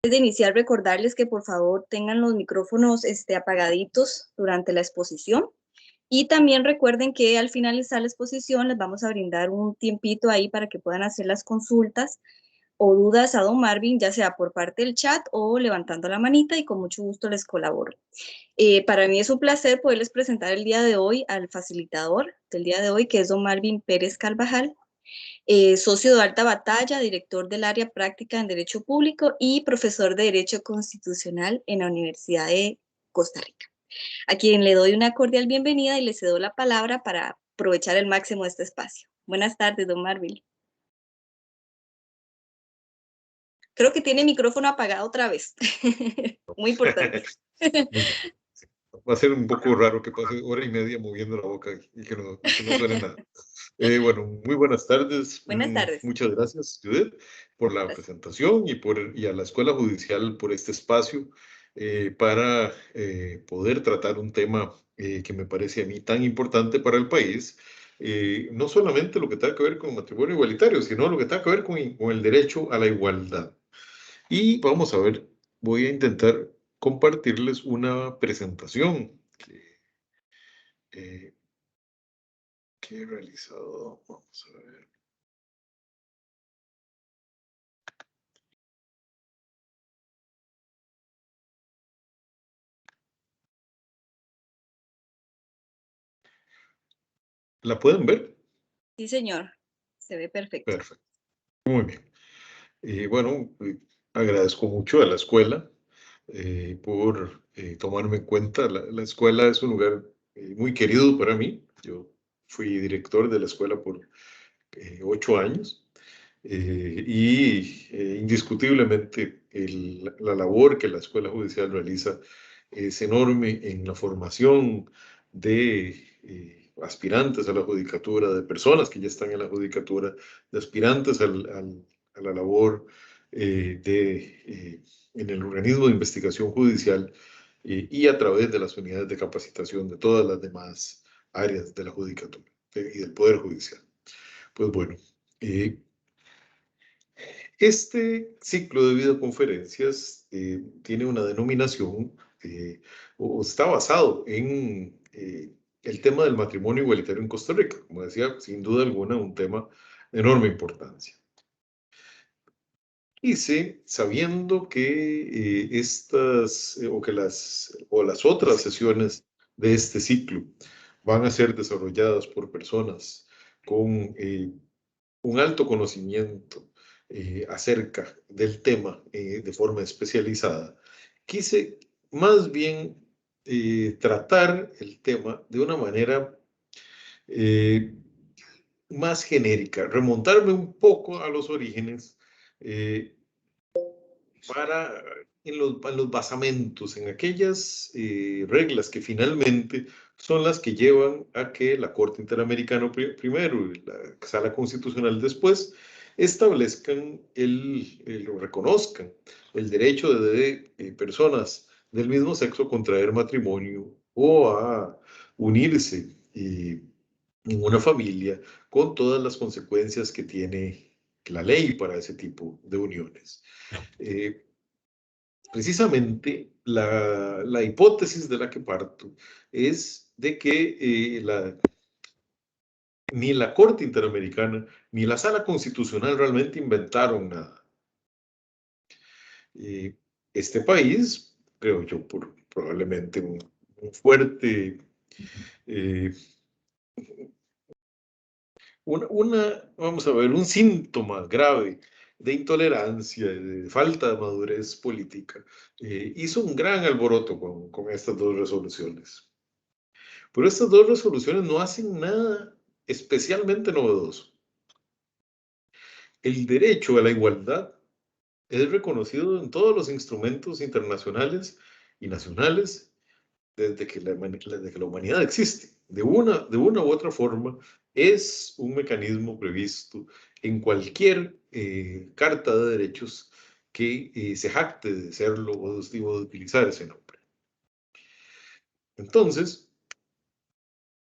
Antes de iniciar, recordarles que por favor tengan los micrófonos apagaditos durante la exposición. Y también recuerden que al finalizar la exposición les vamos a brindar un tiempito ahí para que puedan hacer las consultas o dudas a don Marvin, ya sea por parte del chat o levantando la manita, y con mucho gusto les colaboro. Para mí es un placer poderles presentar el día de hoy al facilitador del día de hoy, que es don Marvin Pérez Carvajal, socio de alta batalla, director del área práctica en Derecho Público y profesor de Derecho Constitucional en la Universidad de Costa Rica, a quien le doy una cordial bienvenida y le cedo la palabra para aprovechar el máximo de este espacio. Buenas tardes, don Marvin. Creo que tiene el micrófono apagado otra vez. Muy importante. Muy bien. Va a ser un poco raro que pase hora y media moviendo la boca y que no suene nada. Bueno, muy buenas tardes. Buenas tardes. Muchas gracias, Judith, por la presentación y a la Escuela Judicial por este espacio para poder tratar un tema que me parece a mí tan importante para el país. No solamente lo que tenga que ver con matrimonio igualitario, sino lo que tenga que ver con el derecho a la igualdad. Y vamos a ver, voy a intentar compartirles una presentación eh, que he realizado. Vamos a ver. ¿La pueden ver? Sí, señor. Se ve perfecto. Perfecto. Muy bien. Bueno, agradezco mucho a la escuela por tomarme en cuenta. La escuela es un lugar muy querido para mí. Yo fui director de la escuela por 8 años. Indiscutiblemente la labor que la Escuela Judicial realiza es enorme en la formación de aspirantes a la judicatura, de personas que ya están en la judicatura, de aspirantes a la labor en el organismo de investigación judicial y a través de las unidades de capacitación de todas las demás áreas de la judicatura y del Poder Judicial. Pues bueno, este ciclo de videoconferencias tiene una denominación o está basado en el tema del matrimonio igualitario en Costa Rica. Como decía, sin duda alguna, un tema de enorme importancia. Hice sabiendo que las otras sesiones de este ciclo van a ser desarrolladas por personas con un alto conocimiento acerca del tema de forma especializada, quise más bien tratar el tema de una manera más genérica, remontarme un poco a los orígenes en los basamentos, en aquellas reglas que finalmente son las que llevan a que la Corte Interamericana primero y la Sala Constitucional después establezcan o reconozcan el derecho de personas del mismo sexo a contraer matrimonio o a unirse en una familia con todas las consecuencias que tiene la ley para ese tipo de uniones. Precisamente la hipótesis de la que parto es de que ni la Corte Interamericana ni la Sala Constitucional realmente inventaron nada. Este país, creo yo, por probablemente un fuerte, vamos a ver, un síntoma grave de intolerancia, de falta de madurez política, hizo un gran alboroto con estas dos resoluciones. Pero estas dos resoluciones no hacen nada especialmente novedoso. El derecho a la igualdad es reconocido en todos los instrumentos internacionales y nacionales desde que la humanidad existe. De una u otra forma, es un mecanismo previsto en cualquier carta de derechos que se jacte de serlo o de utilizar ese nombre. Entonces,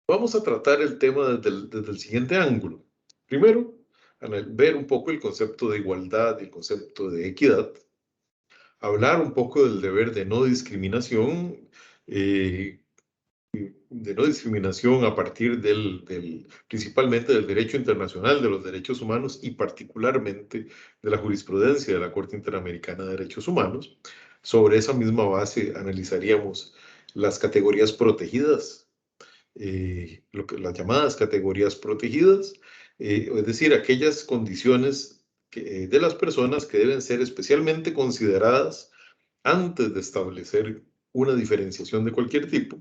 vamos a tratar el tema desde el siguiente ángulo. Primero, ver un poco el concepto de igualdad y el concepto de equidad. hablar un poco del deber de no discriminación, a partir principalmente del derecho internacional de los derechos humanos y particularmente de la jurisprudencia de la Corte Interamericana de Derechos Humanos. Sobre esa misma base analizaríamos las categorías protegidas, las llamadas categorías protegidas, es decir, aquellas condiciones de las personas que deben ser especialmente consideradas antes de establecer una diferenciación de cualquier tipo,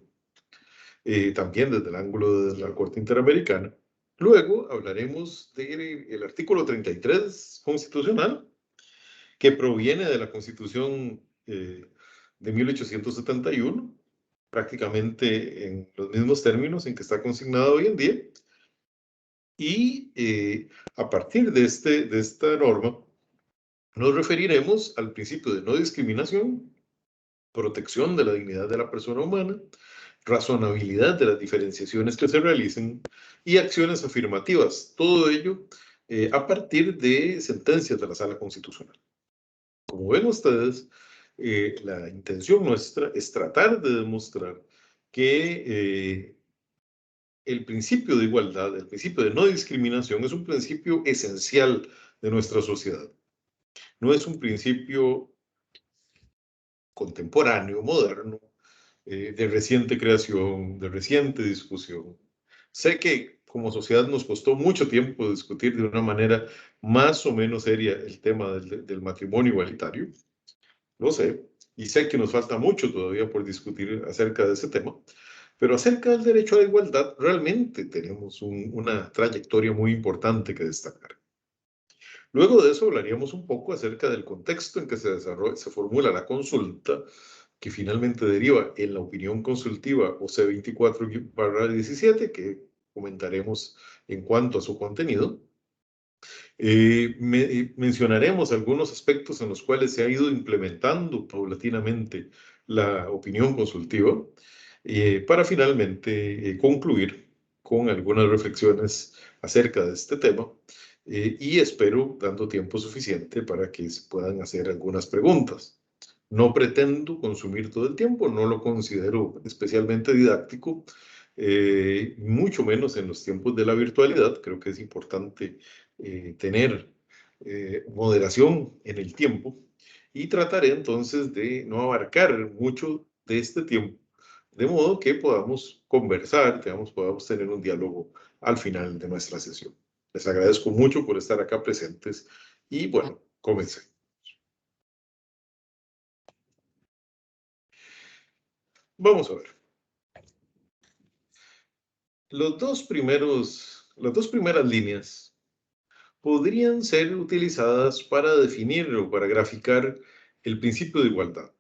también desde el ángulo de la Corte Interamericana. Luego hablaremos del artículo 33 constitucional, que proviene de la Constitución de 1871, prácticamente en los mismos términos en que está consignado hoy en día. Y a partir de esta norma, nos referiremos al principio de no discriminación, protección de la dignidad de la persona humana, razonabilidad de las diferenciaciones que se realicen y acciones afirmativas. Todo ello a partir de sentencias de la Sala Constitucional. Como ven ustedes, la intención nuestra es tratar de demostrar que el principio de igualdad, el principio de no discriminación, es un principio esencial de nuestra sociedad. No es un principio contemporáneo, moderno, de reciente creación, de reciente discusión. Sé que como sociedad nos costó mucho tiempo discutir de una manera más o menos seria el tema del matrimonio igualitario. Lo sé, y sé que nos falta mucho todavía por discutir acerca de ese tema, pero acerca del derecho a la igualdad realmente tenemos una trayectoria muy importante que destacar. Luego de eso hablaríamos un poco acerca del contexto en que se formula la consulta, que finalmente deriva en la opinión consultiva OC 24/17, que comentaremos en cuanto a su contenido. Mencionaremos algunos aspectos en los cuales se ha ido implementando paulatinamente la opinión consultiva, para finalmente concluir con algunas reflexiones acerca de este tema, y espero dando tiempo suficiente para que se puedan hacer algunas preguntas. No pretendo consumir todo el tiempo, no lo considero especialmente didáctico, mucho menos en los tiempos de la virtualidad. Creo que es importante tener moderación en el tiempo, y trataré entonces de no abarcar mucho de este tiempo, de modo que podamos conversar, podamos tener un diálogo al final de nuestra sesión. Les agradezco mucho por estar acá presentes y bueno, comencé. Vamos a ver. Las dos primeras líneas podrían ser utilizadas para definir o para graficar el principio de igualdad.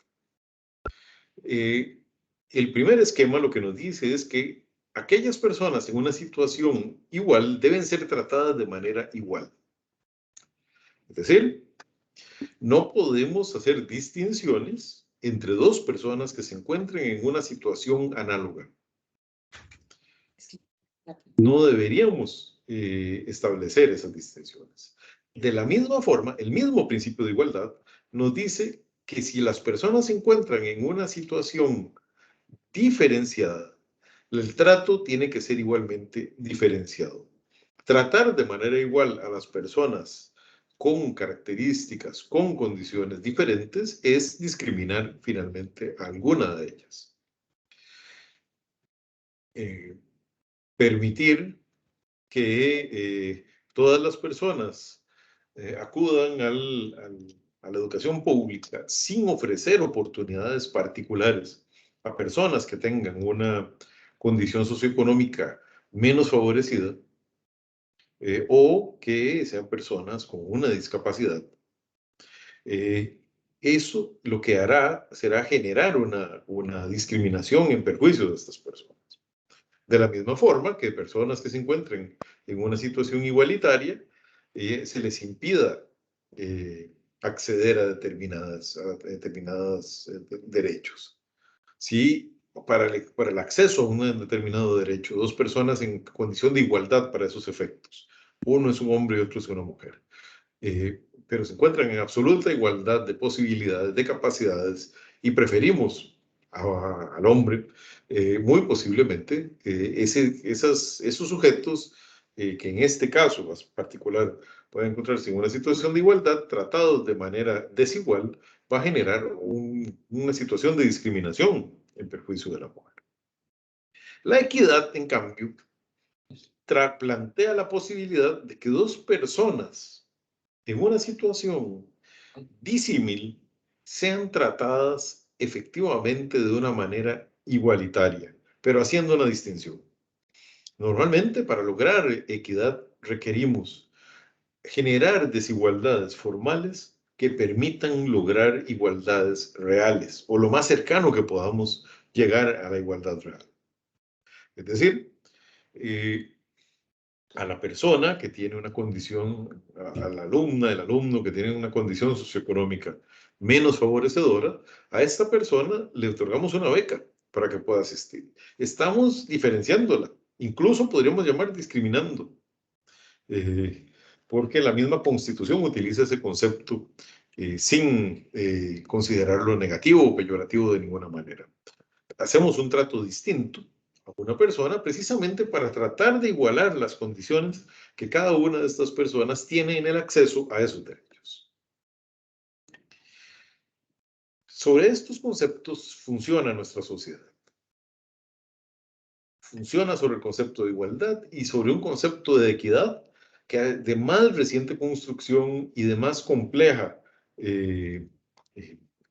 El primer esquema lo que nos dice es que aquellas personas en una situación igual deben ser tratadas de manera igual. Es decir, no podemos hacer distinciones entre dos personas que se encuentren en una situación análoga. No deberíamos establecer esas distinciones. De la misma forma, el mismo principio de igualdad nos dice que si las personas se encuentran en una situación diferenciada, el trato tiene que ser igualmente diferenciado. Tratar de manera igual a las personas con características, con condiciones diferentes, es discriminar finalmente a alguna de ellas. Permitir que todas las personas acudan a la educación pública sin ofrecer oportunidades particulares a personas que tengan una condición socioeconómica menos favorecida, o que sean personas con una discapacidad. Eso lo que hará será generar una discriminación en perjuicio de estas personas. De la misma forma que personas que se encuentren en una situación igualitaria, se les impida acceder a determinados derechos. Si para el acceso a un determinado derecho, dos personas en condición de igualdad para esos efectos, uno es un hombre y otro es una mujer, pero se encuentran en absoluta igualdad de posibilidades, de capacidades, y preferimos al hombre, muy posiblemente esos sujetos que en este caso más particular pueden encontrarse en una situación de igualdad, tratados de manera desigual, va a generar una situación de discriminación en perjuicio de la mujer. La equidad, en cambio, plantea la posibilidad de que dos personas en una situación disímil sean tratadas efectivamente de una manera igualitaria, pero haciendo una distinción. Normalmente, para lograr equidad, requerimos generar desigualdades formales que permitan lograr igualdades reales, o lo más cercano que podamos llegar a la igualdad real. Es decir, a la persona que tiene una condición, a la alumna, el alumno que tiene una condición socioeconómica menos favorecedora, a esta persona le otorgamos una beca para que pueda asistir. Estamos diferenciándola, incluso podríamos llamar discriminando, porque la misma Constitución utiliza ese concepto sin considerarlo negativo o peyorativo de ninguna manera. Hacemos un trato distinto a una persona precisamente para tratar de igualar las condiciones que cada una de estas personas tiene en el acceso a esos derechos. Sobre estos conceptos funciona nuestra sociedad. Funciona sobre el concepto de igualdad y sobre un concepto de equidad que de más reciente construcción y de más compleja y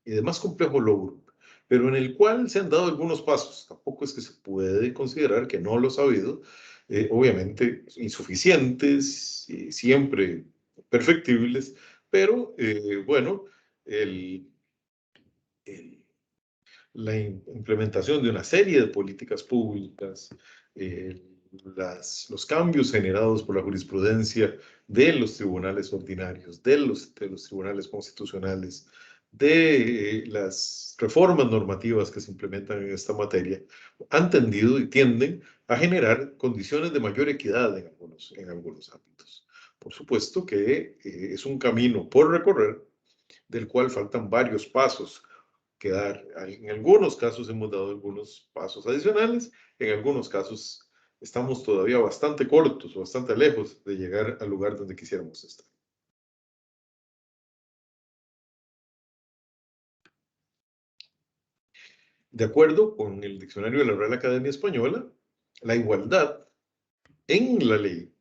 de más complejo logro, pero en el cual se han dado algunos pasos. Tampoco es que se puede considerar que no los ha habido, obviamente insuficientes, siempre perfectibles, pero bueno, el la implementación de una serie de políticas públicas, los cambios generados por la jurisprudencia de los tribunales ordinarios, de los tribunales constitucionales, de las reformas normativas que se implementan en esta materia, han tendido y tienden a generar condiciones de mayor equidad en algunos ámbitos. Por supuesto que es un camino por recorrer, del cual faltan varios pasos que dar. En algunos casos hemos dado algunos pasos adicionales, en algunos casos estamos todavía bastante cortos o bastante lejos de llegar al lugar donde quisiéramos estar. De acuerdo con el diccionario de la Real Academia Española, la igualdad en la ley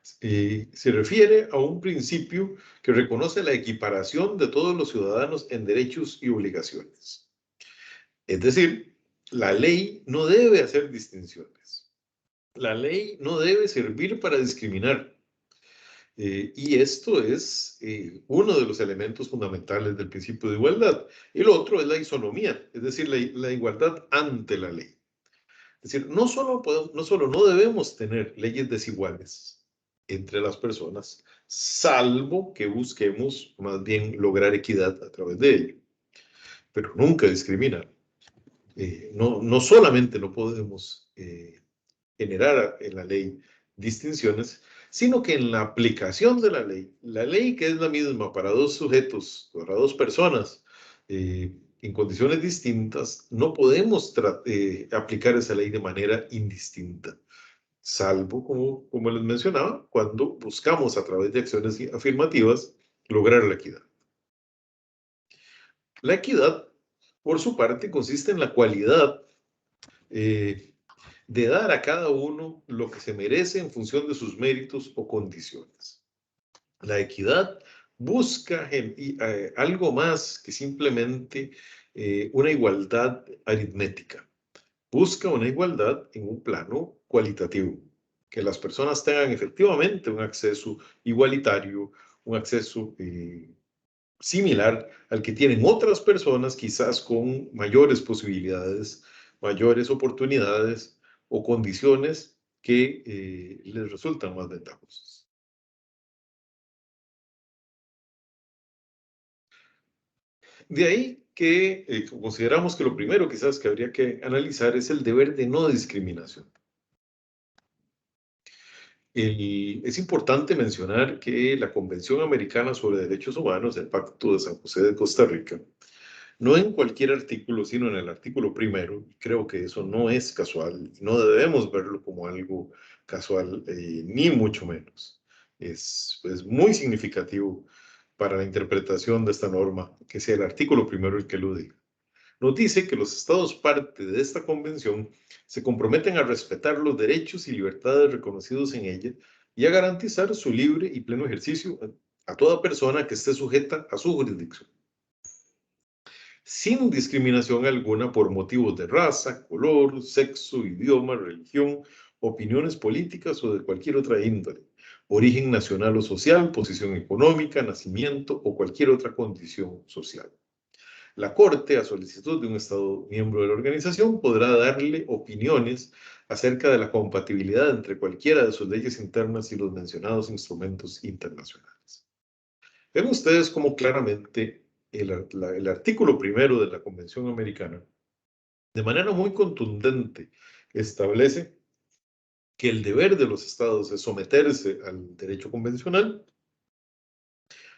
se refiere a un principio que reconoce la equiparación de todos los ciudadanos en derechos y obligaciones. Es decir, la ley no debe hacer distinciones. La ley no debe servir para discriminar. Y esto es uno de los elementos fundamentales del principio de igualdad. El otro es la isonomía, es decir, la igualdad ante la ley. Es decir, no solo no debemos tener leyes desiguales entre las personas, salvo que busquemos más bien lograr equidad a través de ello, pero nunca discriminar. No solamente no podemos generar en la ley distinciones, sino que en la aplicación de la ley que es la misma para dos sujetos, para dos personas, en condiciones distintas, no podemos aplicar esa ley de manera indistinta, salvo, como les mencionaba, cuando buscamos a través de acciones afirmativas lograr la equidad. La equidad, por su parte, consiste en la cualidad de dar a cada uno lo que se merece en función de sus méritos o condiciones. La equidad busca algo más que simplemente una igualdad aritmética. Busca una igualdad en un plano cualitativo, que las personas tengan efectivamente un acceso igualitario, un acceso similar al que tienen otras personas, quizás con mayores posibilidades, mayores oportunidades o condiciones que les resultan más ventajosas. De ahí que consideramos que lo primero quizás que habría que analizar es el deber de no discriminación. Es importante mencionar que la Convención Americana sobre Derechos Humanos, el Pacto de San José de Costa Rica, no en cualquier artículo, sino en el artículo primero, y creo que eso no es casual, y no debemos verlo como algo casual, ni mucho menos. Es muy significativo para la interpretación de esta norma, que sea el artículo primero el que lo diga. Nos dice que los estados parte de esta convención se comprometen a respetar los derechos y libertades reconocidos en ella y a garantizar su libre y pleno ejercicio a toda persona que esté sujeta a su jurisdicción, sin discriminación alguna por motivos de raza, color, sexo, idioma, religión, opiniones políticas o de cualquier otra índole, origen nacional o social, posición económica, nacimiento o cualquier otra condición social. La Corte, a solicitud de un Estado miembro de la organización, podrá darle opiniones acerca de la compatibilidad entre cualquiera de sus leyes internas y los mencionados instrumentos internacionales. Ven ustedes cómo claramente el artículo primero de la Convención Americana, de manera muy contundente, establece que el deber de los estados es someterse al derecho convencional,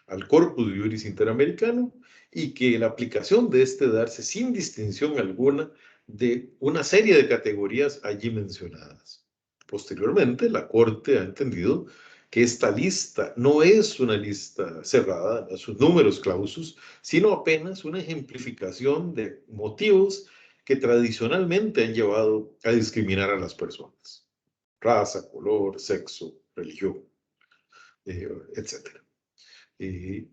al corpus juris interamericano, y que la aplicación de este darse sin distinción alguna de una serie de categorías allí mencionadas. Posteriormente, la Corte ha entendido que esta lista no es una lista cerrada, no son números clausus, sino apenas una ejemplificación de motivos que tradicionalmente han llevado a discriminar a las personas: raza, color, sexo, religión, etc.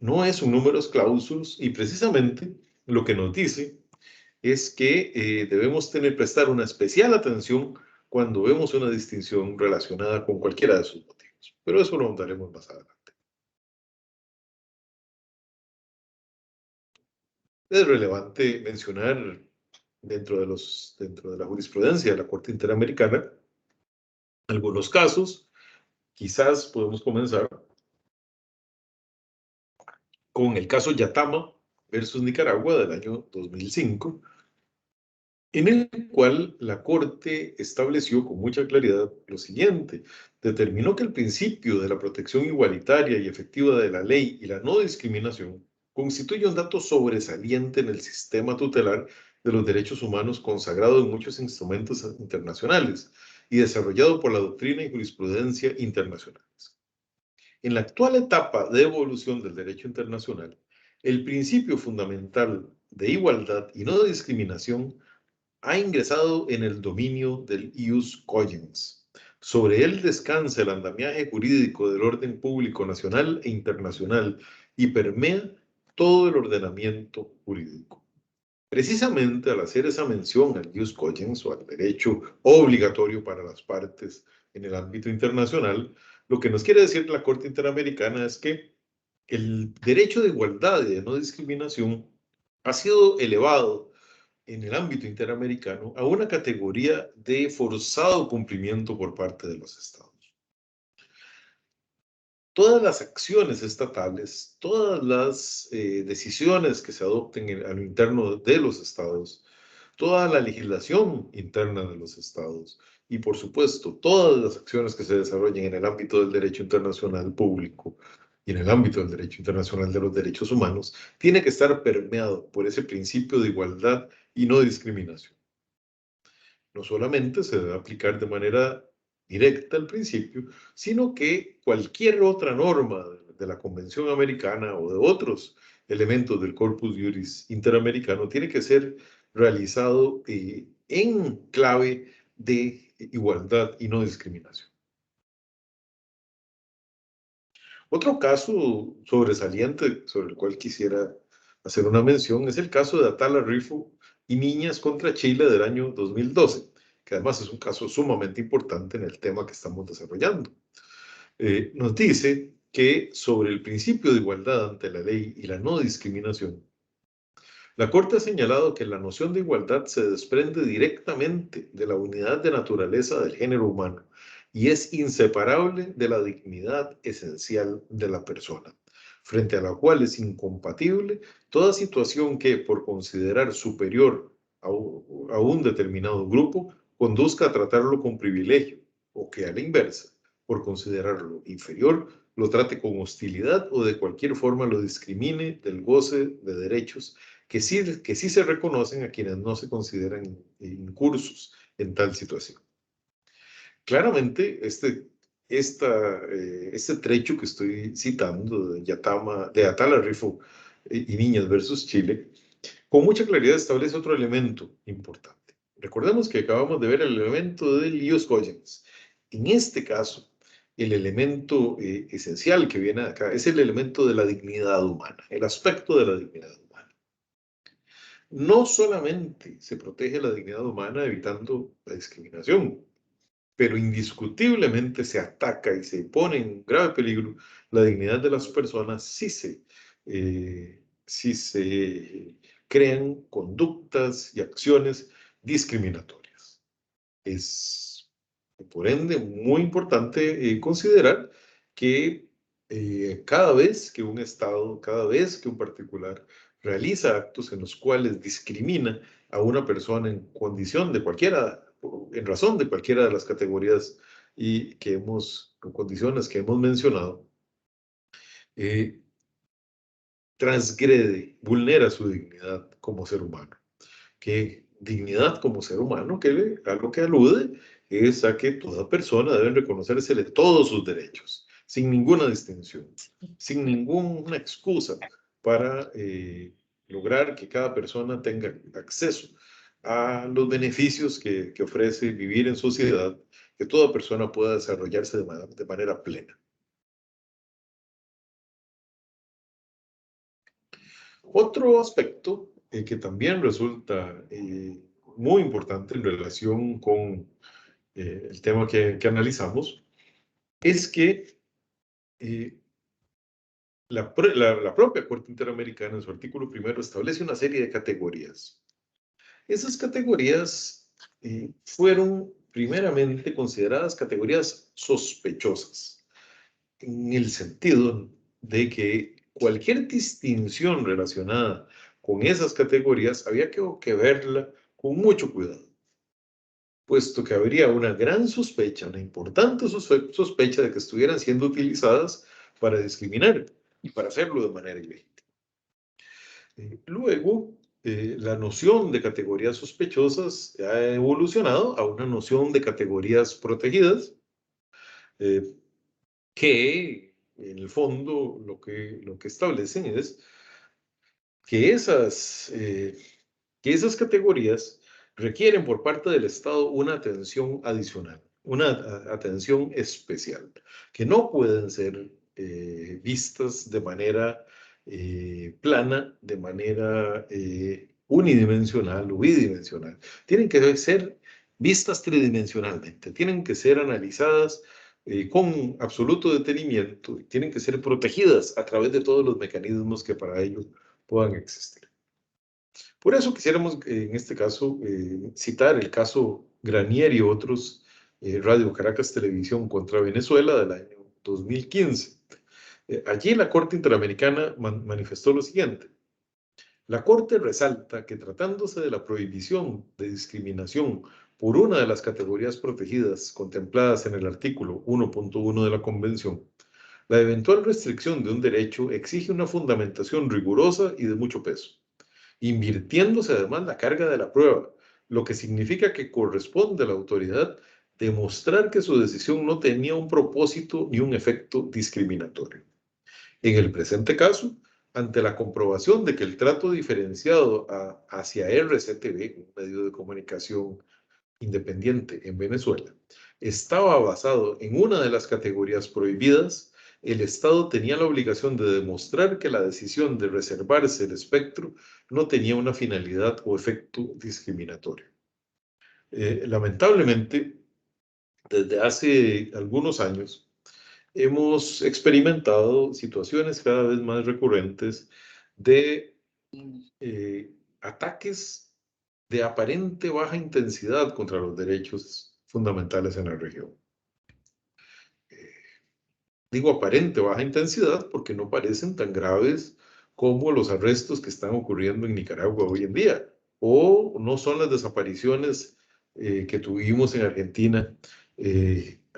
No es un números clausus, y precisamente lo que nos dice es que debemos prestar una especial atención cuando vemos una distinción relacionada con cualquiera de sus motivos. Pero eso lo ahondaremos más adelante. Es relevante mencionar dentro de la jurisprudencia de la Corte Interamericana algunos casos. Quizás podemos comenzar con el caso Yatama versus Nicaragua del año 2005, en el cual la Corte estableció con mucha claridad lo siguiente: determinó que el principio de la protección igualitaria y efectiva de la ley y la no discriminación constituye un dato sobresaliente en el sistema tutelar de los derechos humanos consagrado en muchos instrumentos internacionales y desarrollado por la doctrina y jurisprudencia internacionales. En la actual etapa de evolución del derecho internacional, el principio fundamental de igualdad y no discriminación ha ingresado en el dominio del ius cogens. Sobre él descansa el andamiaje jurídico del orden público nacional e internacional y permea todo el ordenamiento jurídico. Precisamente al hacer esa mención al ius cogens, o al derecho obligatorio para las partes en el ámbito internacional, lo que nos quiere decir la Corte Interamericana es que el derecho de igualdad y de no discriminación ha sido elevado en el ámbito interamericano a una categoría de forzado cumplimiento por parte de los estados. Todas las acciones estatales, todas las decisiones que se adopten a lo interno de los estados, toda la legislación interna de los estados y, por supuesto, todas las acciones que se desarrollen en el ámbito del derecho internacional público y en el ámbito del derecho internacional de los derechos humanos, tiene que estar permeado por ese principio de igualdad y no discriminación. No solamente se debe aplicar de manera directa el principio, sino que cualquier otra norma de la Convención Americana o de otros elementos del Corpus Juris Interamericano tiene que ser realizado en clave de igualdad y no discriminación. Otro caso sobresaliente sobre el cual quisiera hacer una mención es el caso de Atala Rifo y Niñas contra Chile del año 2012, que además es un caso sumamente importante en el tema que estamos desarrollando. Nos dice que sobre el principio de igualdad ante la ley y la no discriminación, la Corte ha señalado que la noción de igualdad se desprende directamente de la unidad de naturaleza del género humano y es inseparable de la dignidad esencial de la persona, frente a la cual es incompatible toda situación que, por considerar superior a un determinado grupo, conduzca a tratarlo con privilegio, o que, a la inversa, por considerarlo inferior, lo trate con hostilidad o de cualquier forma lo discrimine del goce de derechos que sí se reconocen a quienes no se consideran incursos en tal situación. Claramente, este trecho que estoy citando de Atala Rifo y Niñas versus Chile, con mucha claridad establece otro elemento importante. Recordemos que acabamos de ver el elemento del ius cogens. En este caso, el elemento esencial que viene de acá es el elemento de la dignidad humana, el aspecto de la dignidad humana. No solamente se protege la dignidad humana evitando la discriminación, pero indiscutiblemente se ataca y se pone en grave peligro la dignidad de las personas si se crean conductas y acciones discriminatorias. Es, por ende, muy importante considerar que cada vez que un Estado, cada vez que un particular realiza actos en los cuales discrimina a una persona en condición de cualquiera, en razón de cualquiera de las categorías o condiciones que hemos mencionado, transgrede, vulnera su dignidad como ser humano. Que dignidad como ser humano, a lo que alude es a que toda persona debe reconocérsele todos sus derechos, sin ninguna distinción, sin ninguna excusa para lograr que cada persona tenga acceso a los beneficios que ofrece vivir en sociedad, que toda persona pueda desarrollarse de manera plena. Otro aspecto que también resulta muy importante en relación con el tema que analizamos es que la propia Corte Interamericana en su artículo primero establece una serie de categorías. Esas categorías fueron primeramente consideradas categorías sospechosas, en el sentido de que cualquier distinción relacionada con esas categorías había que verla con mucho cuidado, puesto que habría una gran sospecha, una importante sospecha de que estuvieran siendo utilizadas para discriminar y para hacerlo de manera ilegítima. Luego, la noción de categorías sospechosas ha evolucionado a una noción de categorías protegidas, que en el fondo lo que establecen es que esas categorías requieren por parte del Estado una atención adicional, una atención especial, que no pueden ser vistas de manera plana, de manera unidimensional o bidimensional. Tienen que ser vistas tridimensionalmente, tienen que ser analizadas con absoluto detenimiento y tienen que ser protegidas a través de todos los mecanismos que para ello puedan existir. Por eso quisiéramos, en este caso, citar el caso Granier y otros, Radio Caracas Televisión contra Venezuela del año 2015. Allí la Corte Interamericana manifestó lo siguiente. La Corte resalta que tratándose de la prohibición de discriminación por una de las categorías protegidas contempladas en el artículo 1.1 de la Convención, la eventual restricción de un derecho exige una fundamentación rigurosa y de mucho peso, invirtiéndose además la carga de la prueba, lo que significa que corresponde a la autoridad demostrar que su decisión no tenía un propósito ni un efecto discriminatorio. En el presente caso, ante la comprobación de que el trato diferenciado hacia RCTV, un medio de comunicación independiente en Venezuela, estaba basado en una de las categorías prohibidas, el Estado tenía la obligación de demostrar que la decisión de reservarse el espectro no tenía una finalidad o efecto discriminatorio. Lamentablemente, desde hace algunos años, hemos experimentado situaciones cada vez más recurrentes de ataques de aparente baja intensidad contra los derechos fundamentales en la región. Digo aparente baja intensidad porque no parecen tan graves como los arrestos que están ocurriendo en Nicaragua hoy en día, o no son las desapariciones que tuvimos en Argentina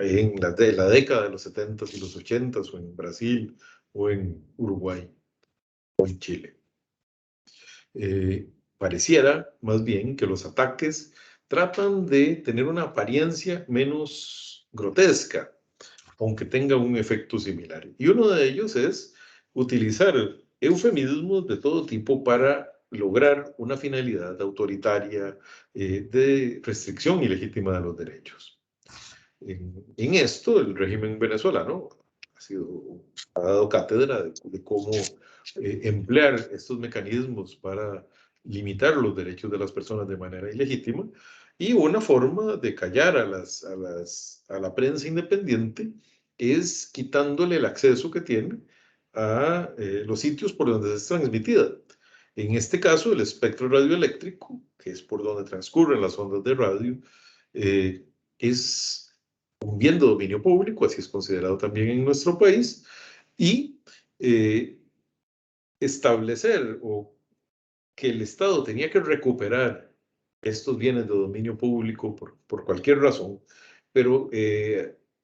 en la década de los 70s y los 80s, o en Brasil, o en Uruguay, o en Chile. Pareciera más bien que los ataques tratan de tener una apariencia menos grotesca, aunque tenga un efecto similar. Y uno de ellos es utilizar eufemismos de todo tipo para lograr una finalidad autoritaria, de restricción ilegítima de los derechos. En esto, el régimen venezolano ha dado cátedra de cómo emplear estos mecanismos para limitar los derechos de las personas de manera ilegítima, y una forma de callar a la prensa independiente es quitándole el acceso que tiene a los sitios por donde es transmitida. En este caso, el espectro radioeléctrico, que es por donde transcurren las ondas de radio, es un bien de dominio público, así es considerado también en nuestro país, y establecer o que el Estado tenía que recuperar estos bienes de dominio público por cualquier razón, pero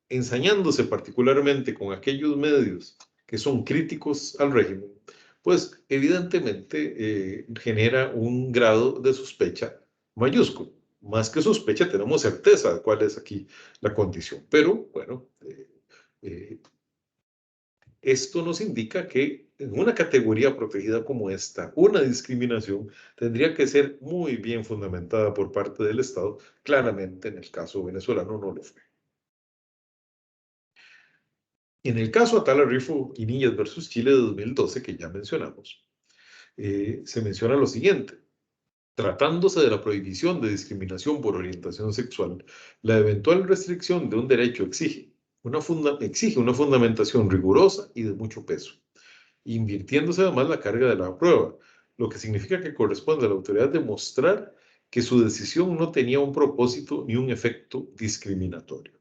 ensañándose particularmente con aquellos medios que son críticos al régimen, pues evidentemente genera un grado de sospecha mayúsculo. Más que sospecha, tenemos certeza de cuál es aquí la condición. Pero, bueno, esto nos indica que en una categoría protegida como esta, una discriminación tendría que ser muy bien fundamentada por parte del Estado. Claramente, en el caso venezolano no lo fue. En el caso Atala Rifo y Niñas versus Chile de 2012, que ya mencionamos, se menciona lo siguiente. Tratándose de la prohibición de discriminación por orientación sexual, la eventual restricción de un derecho exige una fundamentación rigurosa y de mucho peso, invirtiéndose además la carga de la prueba, lo que significa que corresponde a la autoridad demostrar que su decisión no tenía un propósito ni un efecto discriminatorio.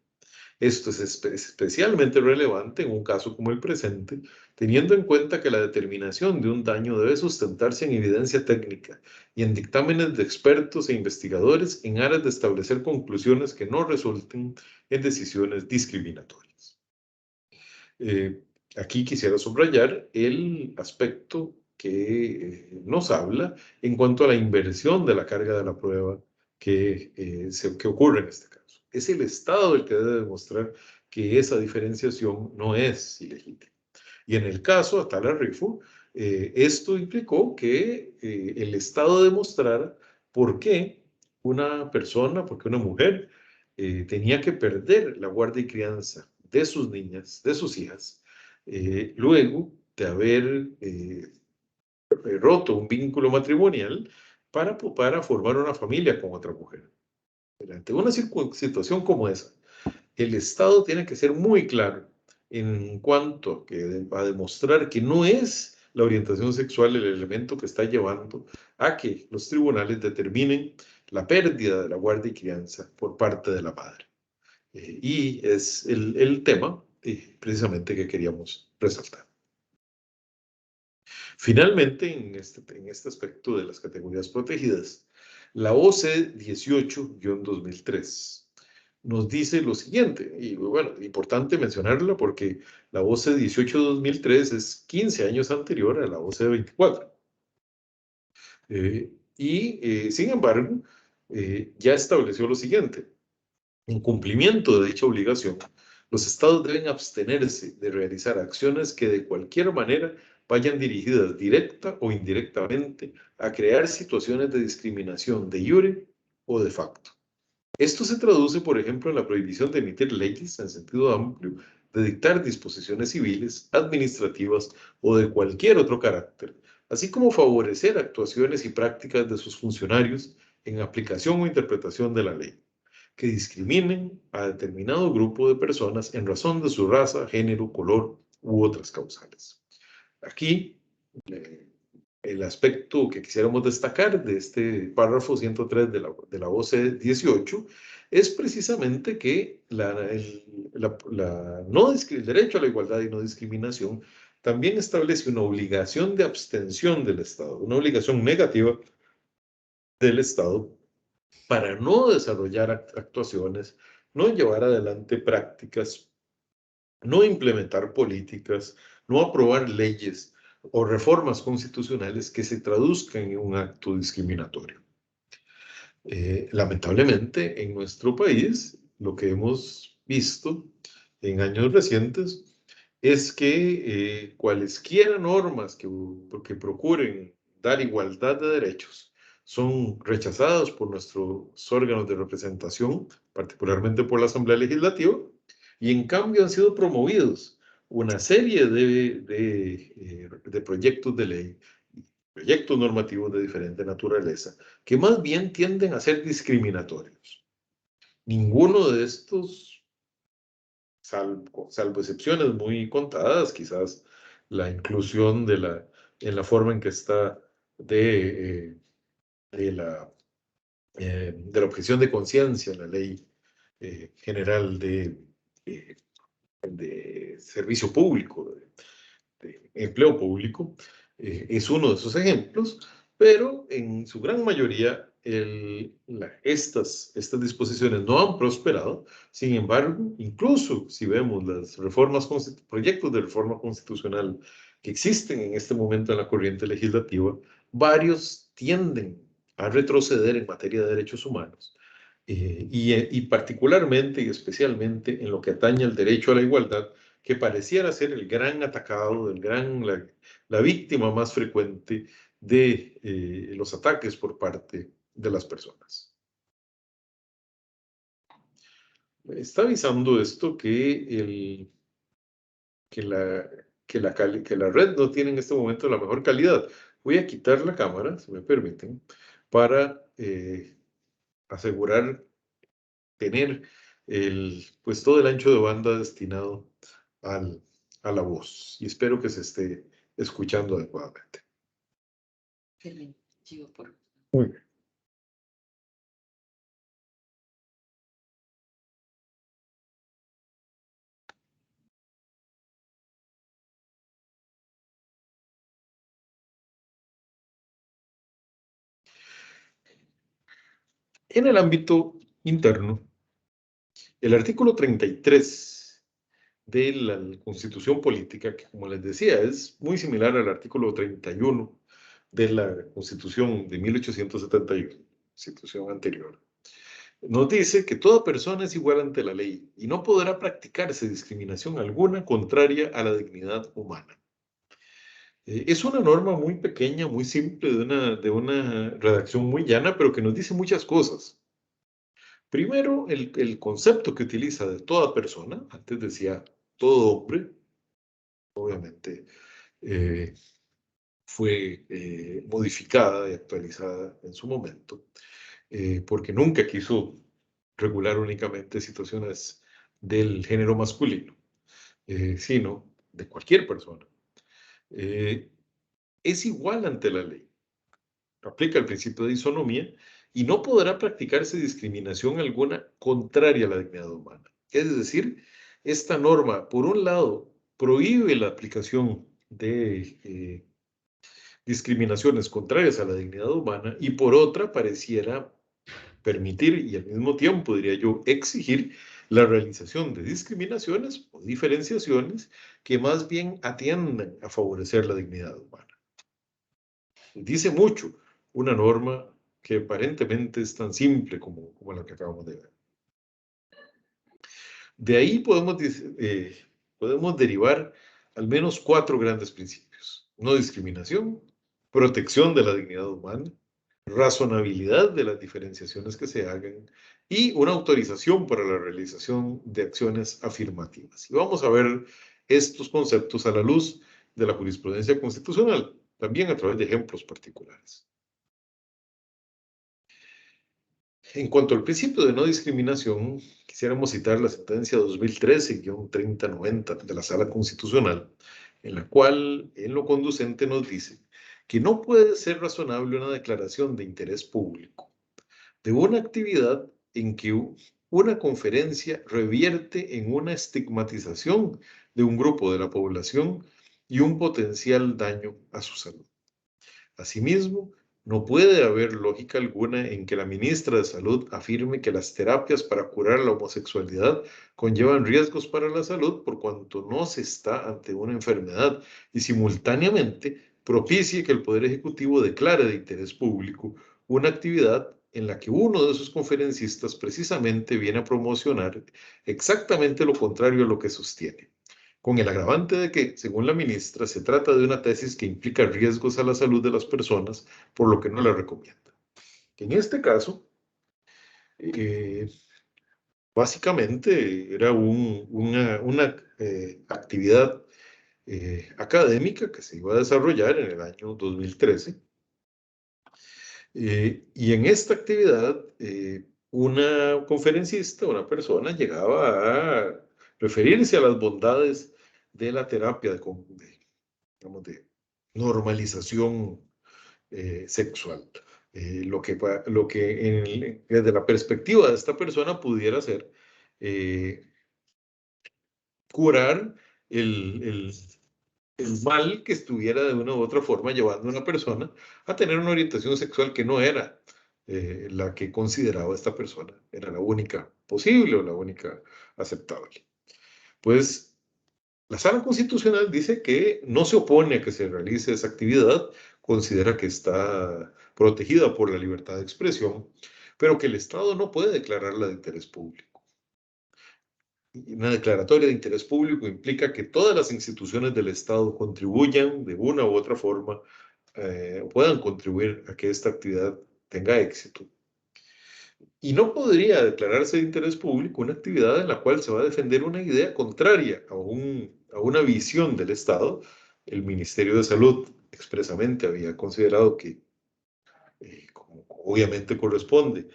Esto es especialmente relevante en un caso como el presente, teniendo en cuenta que la determinación de un daño debe sustentarse en evidencia técnica y en dictámenes de expertos e investigadores en aras de establecer conclusiones que no resulten en decisiones discriminatorias. Aquí quisiera subrayar el aspecto que nos habla en cuanto a la inversión de la carga de la prueba que ocurre en este caso. Es el Estado el que debe demostrar que esa diferenciación no es ilegítima. Y en el caso Atala Rifo, esto implicó que el Estado demostrara por qué una persona, por qué una mujer tenía que perder la guardia y crianza de sus niñas, de sus hijas, luego de haber roto un vínculo matrimonial para formar una familia con otra mujer. Ante una situación como esa, el Estado tiene que ser muy claro en cuanto a demostrar que no es la orientación sexual el elemento que está llevando a que los tribunales determinen la pérdida de la guardia y crianza por parte de la madre. Y es el tema precisamente que queríamos resaltar. Finalmente, en este aspecto de las categorías protegidas, la OCDE 18-2003 nos dice lo siguiente, y bueno, importante mencionarla porque la OCDE 18-2003 es 15 años anterior a la OCDE 24. Sin embargo, ya estableció lo siguiente. En cumplimiento de dicha obligación, los estados deben abstenerse de realizar acciones que de cualquier manera vayan dirigidas directa o indirectamente a crear situaciones de discriminación de iure o de facto. Esto se traduce, por ejemplo, en la prohibición de emitir leyes en sentido amplio, de dictar disposiciones civiles, administrativas o de cualquier otro carácter, así como favorecer actuaciones y prácticas de sus funcionarios en aplicación o interpretación de la ley, que discriminen a determinado grupo de personas en razón de su raza, género, color u otras causales. Aquí, el aspecto que quisiéramos destacar de este párrafo 103 de la OCDE 18 es precisamente que el derecho a la igualdad y no discriminación también establece una obligación de abstención del Estado, una obligación negativa del Estado para no desarrollar actuaciones no llevar adelante prácticas, no implementar políticas, no aprobar leyes o reformas constitucionales que se traduzcan en un acto discriminatorio. Lamentablemente, en nuestro país, lo que hemos visto en años recientes es que cualesquiera normas que procuren dar igualdad de derechos son rechazadas por nuestros órganos de representación, particularmente por la Asamblea Legislativa, y en cambio han sido promovidos una serie de proyectos de ley, proyectos normativos de diferente naturaleza, que más bien tienden a ser discriminatorios. Ninguno de estos, salvo excepciones muy contadas, quizás la inclusión en la forma en que está de la objeción de conciencia en la ley general de servicio público, de empleo público, es uno de esos ejemplos, pero en su gran mayoría estas disposiciones no han prosperado. Sin embargo, incluso si vemos las proyectos de reforma constitucional que existen en este momento en la corriente legislativa, varios tienden a retroceder en materia de derechos humanos. Y particularmente y especialmente en lo que atañe al derecho a la igualdad, que pareciera ser el gran atacado, la víctima más frecuente de los ataques por parte de las personas. Está avisando esto que la red no tiene en este momento la mejor calidad. Voy a quitar la cámara, si me permiten, para asegurar tener pues todo el ancho de banda destinado a la voz. Y espero que se esté escuchando adecuadamente. Muy bien. En el ámbito interno, el artículo 33 de la Constitución Política, que como les decía, es muy similar al artículo 31 de la Constitución de 1871, Constitución anterior, nos dice que toda persona es igual ante la ley y no podrá practicarse discriminación alguna contraria a la dignidad humana. Es una norma muy pequeña, muy simple, de una redacción muy llana, pero que nos dice muchas cosas. Primero, el concepto que utiliza de toda persona, antes decía todo hombre, obviamente fue modificada y actualizada en su momento, porque nunca quiso regular únicamente situaciones del género masculino, sino de cualquier persona. Es igual ante la ley. Aplica el principio de isonomía y no podrá practicarse discriminación alguna contraria a la dignidad humana. Es decir, esta norma, por un lado, prohíbe la aplicación de discriminaciones contrarias a la dignidad humana y por otra pareciera permitir y al mismo tiempo, diría yo, exigir la realización de discriminaciones o diferenciaciones que más bien atiendan a favorecer la dignidad humana. Dice mucho una norma que aparentemente es tan simple como la que acabamos de ver. De ahí podemos derivar al menos 4 grandes principios: no discriminación, protección de la dignidad humana, razonabilidad de las diferenciaciones que se hagan y una autorización para la realización de acciones afirmativas. Y vamos a ver estos conceptos a la luz de la jurisprudencia constitucional, también a través de ejemplos particulares. En cuanto al principio de no discriminación, quisiéramos citar la sentencia 2013-3090 de la Sala Constitucional, en la cual, en lo conducente, nos dice que no puede ser razonable una declaración de interés público de una actividad en que una conferencia revierte en una estigmatización de un grupo de la población y un potencial daño a su salud. Asimismo, No puede haber lógica alguna en que la ministra de Salud afirme que las terapias para curar la homosexualidad conllevan riesgos para la salud por cuanto no se está ante una enfermedad y simultáneamente propicie que el Poder Ejecutivo declare de interés público una actividad en la que uno de sus conferencistas precisamente viene a promocionar exactamente lo contrario a lo que sostiene, con el agravante de que, según la ministra, se trata de una tesis que implica riesgos a la salud de las personas, por lo que no la recomienda. En este caso, eh, básicamente era una actividad académica que se iba a desarrollar en el año 2013. Y en esta actividad, una conferencista, una persona, llegaba a referirse a las bondades de la terapia digamos, de normalización sexual. Lo que desde la perspectiva de esta persona pudiera ser curar el, el, el mal que estuviera de una u otra forma llevando a una persona a tener una orientación sexual que no era la que consideraba esta persona, era la única posible o la única aceptable. Pues la Sala Constitucional dice que no se opone a que se realice esa actividad, considera que está protegida por la libertad de expresión, pero que el Estado no puede declararla de interés público. Una declaratoria de interés público implica que todas las instituciones del Estado contribuyan de una u otra forma o puedan contribuir a que esta actividad tenga éxito. Y no podría declararse de interés público una actividad en la cual se va a defender una idea contraria a una visión del Estado. El Ministerio de Salud expresamente había considerado que, como obviamente corresponde,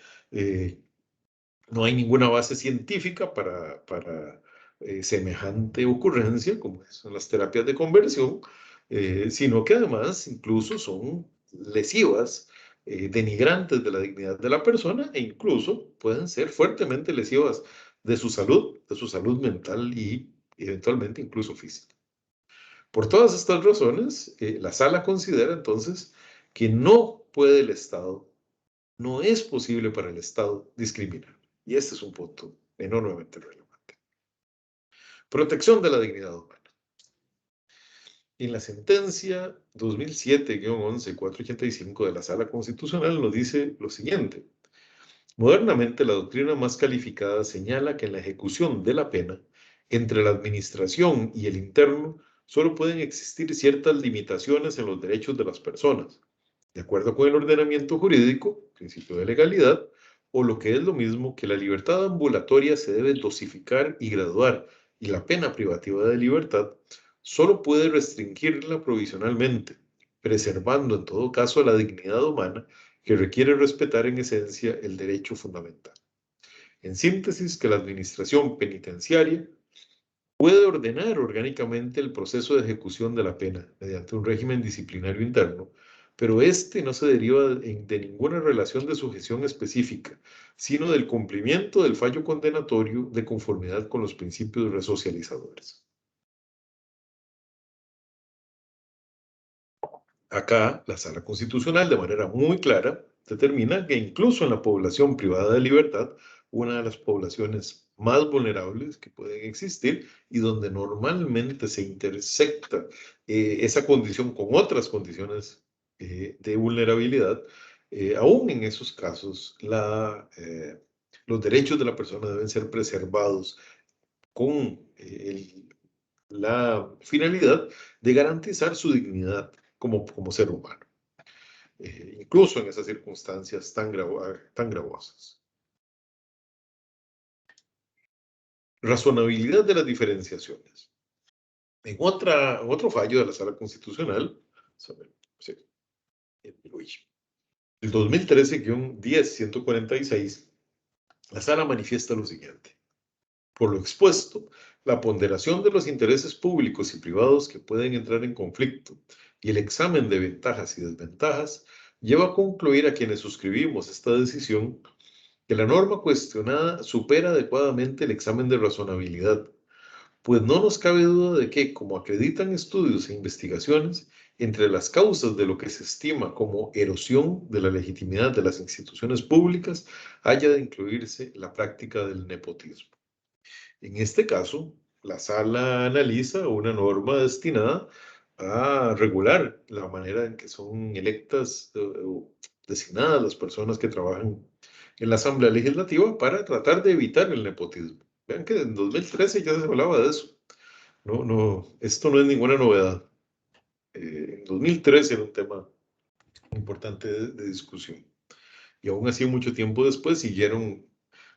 no hay ninguna base científica para semejante ocurrencia, como son las terapias de conversión, sino que además incluso son lesivas, denigrantes de la dignidad de la persona e incluso pueden ser fuertemente lesivas de su salud mental y eventualmente incluso física. Por todas estas razones, la sala considera entonces que no puede el Estado, no es posible para el Estado discriminar. Y este es un punto enormemente relevante. Protección de la dignidad humana. En la sentencia 2007-11-485 de la Sala Constitucional nos dice lo siguiente. Modernamente, la doctrina más calificada señala que en la ejecución de la pena, entre la administración y el interno, solo pueden existir ciertas limitaciones en los derechos de las personas, de acuerdo con el ordenamiento jurídico, principio de legalidad, o lo que es lo mismo, que la libertad ambulatoria se debe dosificar y graduar, y la pena privativa de libertad solo puede restringirla provisionalmente, preservando en todo caso la dignidad humana que requiere respetar en esencia el derecho fundamental. En síntesis, que la administración penitenciaria puede ordenar orgánicamente el proceso de ejecución de la pena mediante un régimen disciplinario interno, pero este no se deriva de ninguna relación de sujeción específica, sino del cumplimiento del fallo condenatorio de conformidad con los principios resocializadores. Acá, la Sala Constitucional, de manera muy clara, determina que incluso en la población privada de libertad, una de las poblaciones más vulnerables que pueden existir y donde normalmente se intersecta esa condición con otras condiciones de vulnerabilidad, aún en esos casos los derechos de la persona deben ser preservados con la finalidad de garantizar su dignidad como ser humano, incluso en esas circunstancias tan gravosas. Razonabilidad de las diferenciaciones. En otro fallo de la Sala Constitucional, sí, el 2013-10-146, la Sala manifiesta lo siguiente. Por lo expuesto, la ponderación de los intereses públicos y privados que pueden entrar en conflicto y el examen de ventajas y desventajas lleva a concluir a quienes suscribimos esta decisión que la norma cuestionada supera adecuadamente el examen de razonabilidad, pues no nos cabe duda de que, como acreditan estudios e investigaciones, entre las causas de lo que se estima como erosión de la legitimidad de las instituciones públicas haya de incluirse la práctica del nepotismo. En este caso, la sala analiza una norma destinada a regular la manera en que son electas o designadas las personas que trabajan en la Asamblea Legislativa para tratar de evitar el nepotismo. Vean que en 2013 ya se hablaba de eso. Esto no es ninguna novedad. En 2013 era un tema importante de discusión. Y aún así, mucho tiempo después, siguieron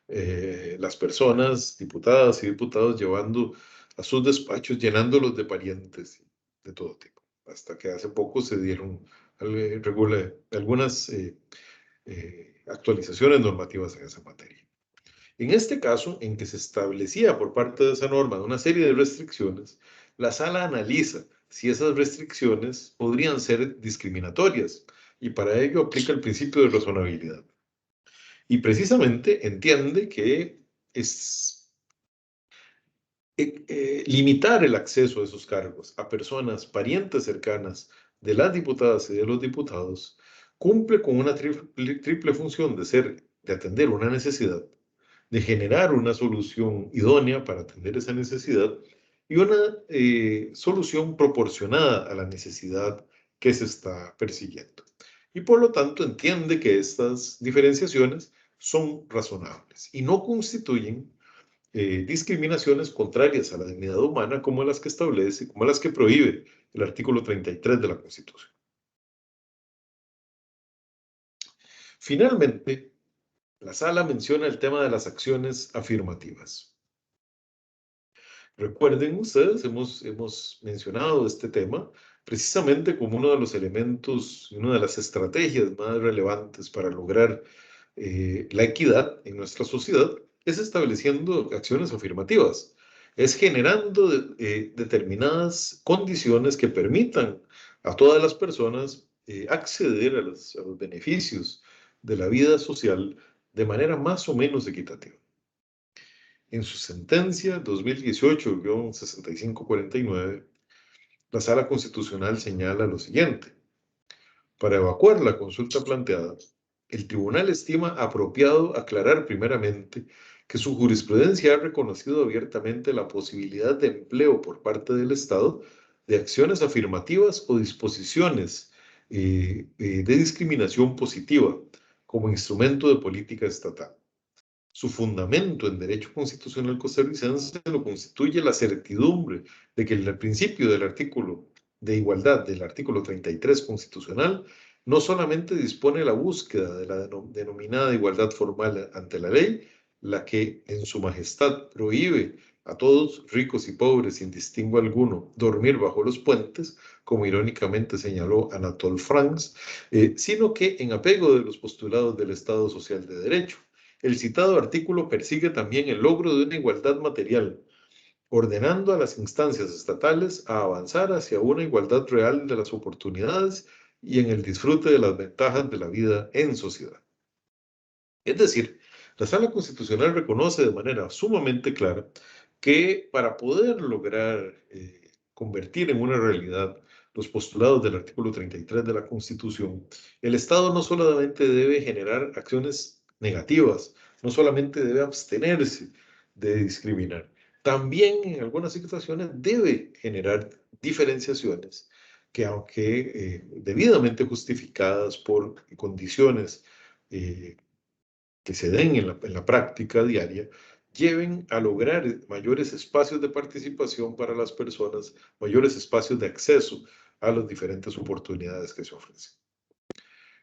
las personas, diputadas y diputados, llevando a sus despachos, llenándolos de parientes de todo tipo. Hasta que hace poco se dieron algunas actualizaciones normativas en esa materia. En este caso, en que se establecía por parte de esa norma una serie de restricciones, la sala analiza si esas restricciones podrían ser discriminatorias y para ello aplica el principio de razonabilidad. Y precisamente entiende que limitar el acceso a esos cargos a personas parientes cercanas de las diputadas y de los diputados cumple con una triple función de atender una necesidad, de generar una solución idónea para atender esa necesidad y una solución proporcionada a la necesidad que se está persiguiendo. Y por lo tanto entiende que estas diferenciaciones son razonables y no constituyen discriminaciones contrarias a la dignidad humana como las que establece, como las que prohíbe el artículo 33 de la Constitución. Finalmente, la sala menciona el tema de las acciones afirmativas. Recuerden ustedes, hemos mencionado este tema precisamente como uno de los elementos, una de las estrategias más relevantes para lograr la equidad en nuestra sociedad, es estableciendo acciones afirmativas, es generando determinadas condiciones que permitan a todas las personas acceder a los beneficios de la vida social de manera más o menos equitativa. En su sentencia 2018-6549, la Sala Constitucional señala lo siguiente: para evacuar la consulta planteada, el tribunal estima apropiado aclarar primeramente que su jurisprudencia ha reconocido abiertamente la posibilidad de empleo por parte del Estado de acciones afirmativas o disposiciones de discriminación positiva como instrumento de política estatal. Su fundamento en derecho constitucional costarricense lo constituye la certidumbre de que el principio del artículo de igualdad del artículo 33 constitucional no solamente dispone la búsqueda de la denominada igualdad formal ante la ley, la que en su majestad prohíbe a todos, ricos y pobres, sin distingo alguno, dormir bajo los puentes, como irónicamente señaló Anatole France, sino que en apego de los postulados del Estado Social de Derecho. El citado artículo persigue también el logro de una igualdad material, ordenando a las instancias estatales a avanzar hacia una igualdad real de las oportunidades y en el disfrute de las ventajas de la vida en sociedad. Es decir, la Sala Constitucional reconoce de manera sumamente clara que para poder lograr convertir en una realidad los postulados del artículo 33 de la Constitución, el Estado no solamente debe generar acciones negativas, no solamente debe abstenerse de discriminar, también en algunas situaciones debe generar diferenciaciones que, aunque debidamente justificadas por condiciones que se den en la práctica diaria, lleven a lograr mayores espacios de participación para las personas, mayores espacios de acceso a las diferentes oportunidades que se ofrecen.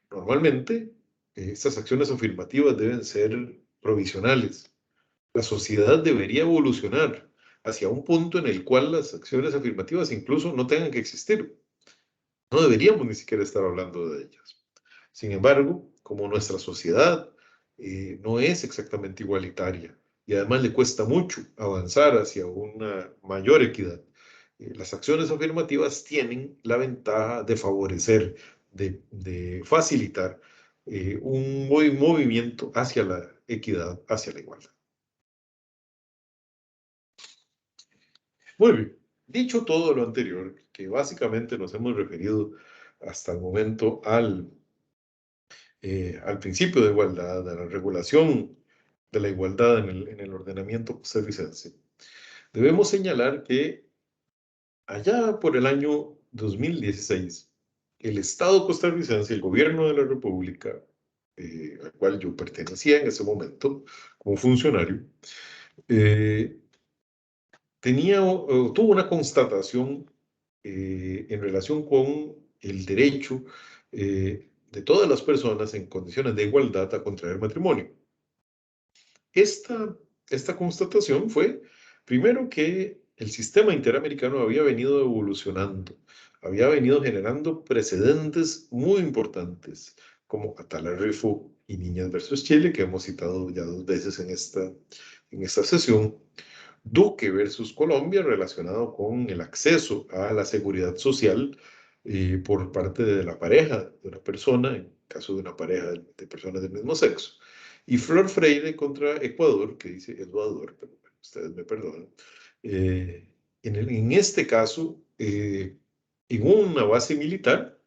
Normalmente, estas acciones afirmativas deben ser provisionales. La sociedad debería evolucionar hacia un punto en el cual las acciones afirmativas incluso no tengan que existir. No deberíamos ni siquiera estar hablando de ellas. Sin embargo, como nuestra sociedad no es exactamente igualitaria y además le cuesta mucho avanzar hacia una mayor equidad, las acciones afirmativas tienen la ventaja de favorecer, de facilitar un movimiento hacia la equidad, hacia la igualdad. Muy bien, dicho todo lo anterior, que básicamente nos hemos referido hasta el momento al principio de igualdad, a la regulación de la igualdad en el ordenamiento costarricense, debemos señalar que allá por el año 2016, el Estado costarricense, el gobierno de la República, al cual yo pertenecía en ese momento como funcionario, tuvo una constatación en relación con el derecho de todas las personas en condiciones de igualdad a contraer matrimonio. Esta constatación fue, primero, que el sistema interamericano había venido evolucionando, había venido generando precedentes muy importantes, como Atala Rifo y Niñas versus Chile, que hemos citado ya 2 veces en esta sesión. Duque versus Colombia, relacionado con el acceso a la seguridad social por parte de la pareja de una persona, en caso de una pareja de personas del mismo sexo. Y Flor Freire contra Ecuador, que dice Ecuador, pero bueno, ustedes me perdonan. En este caso, en una base militar,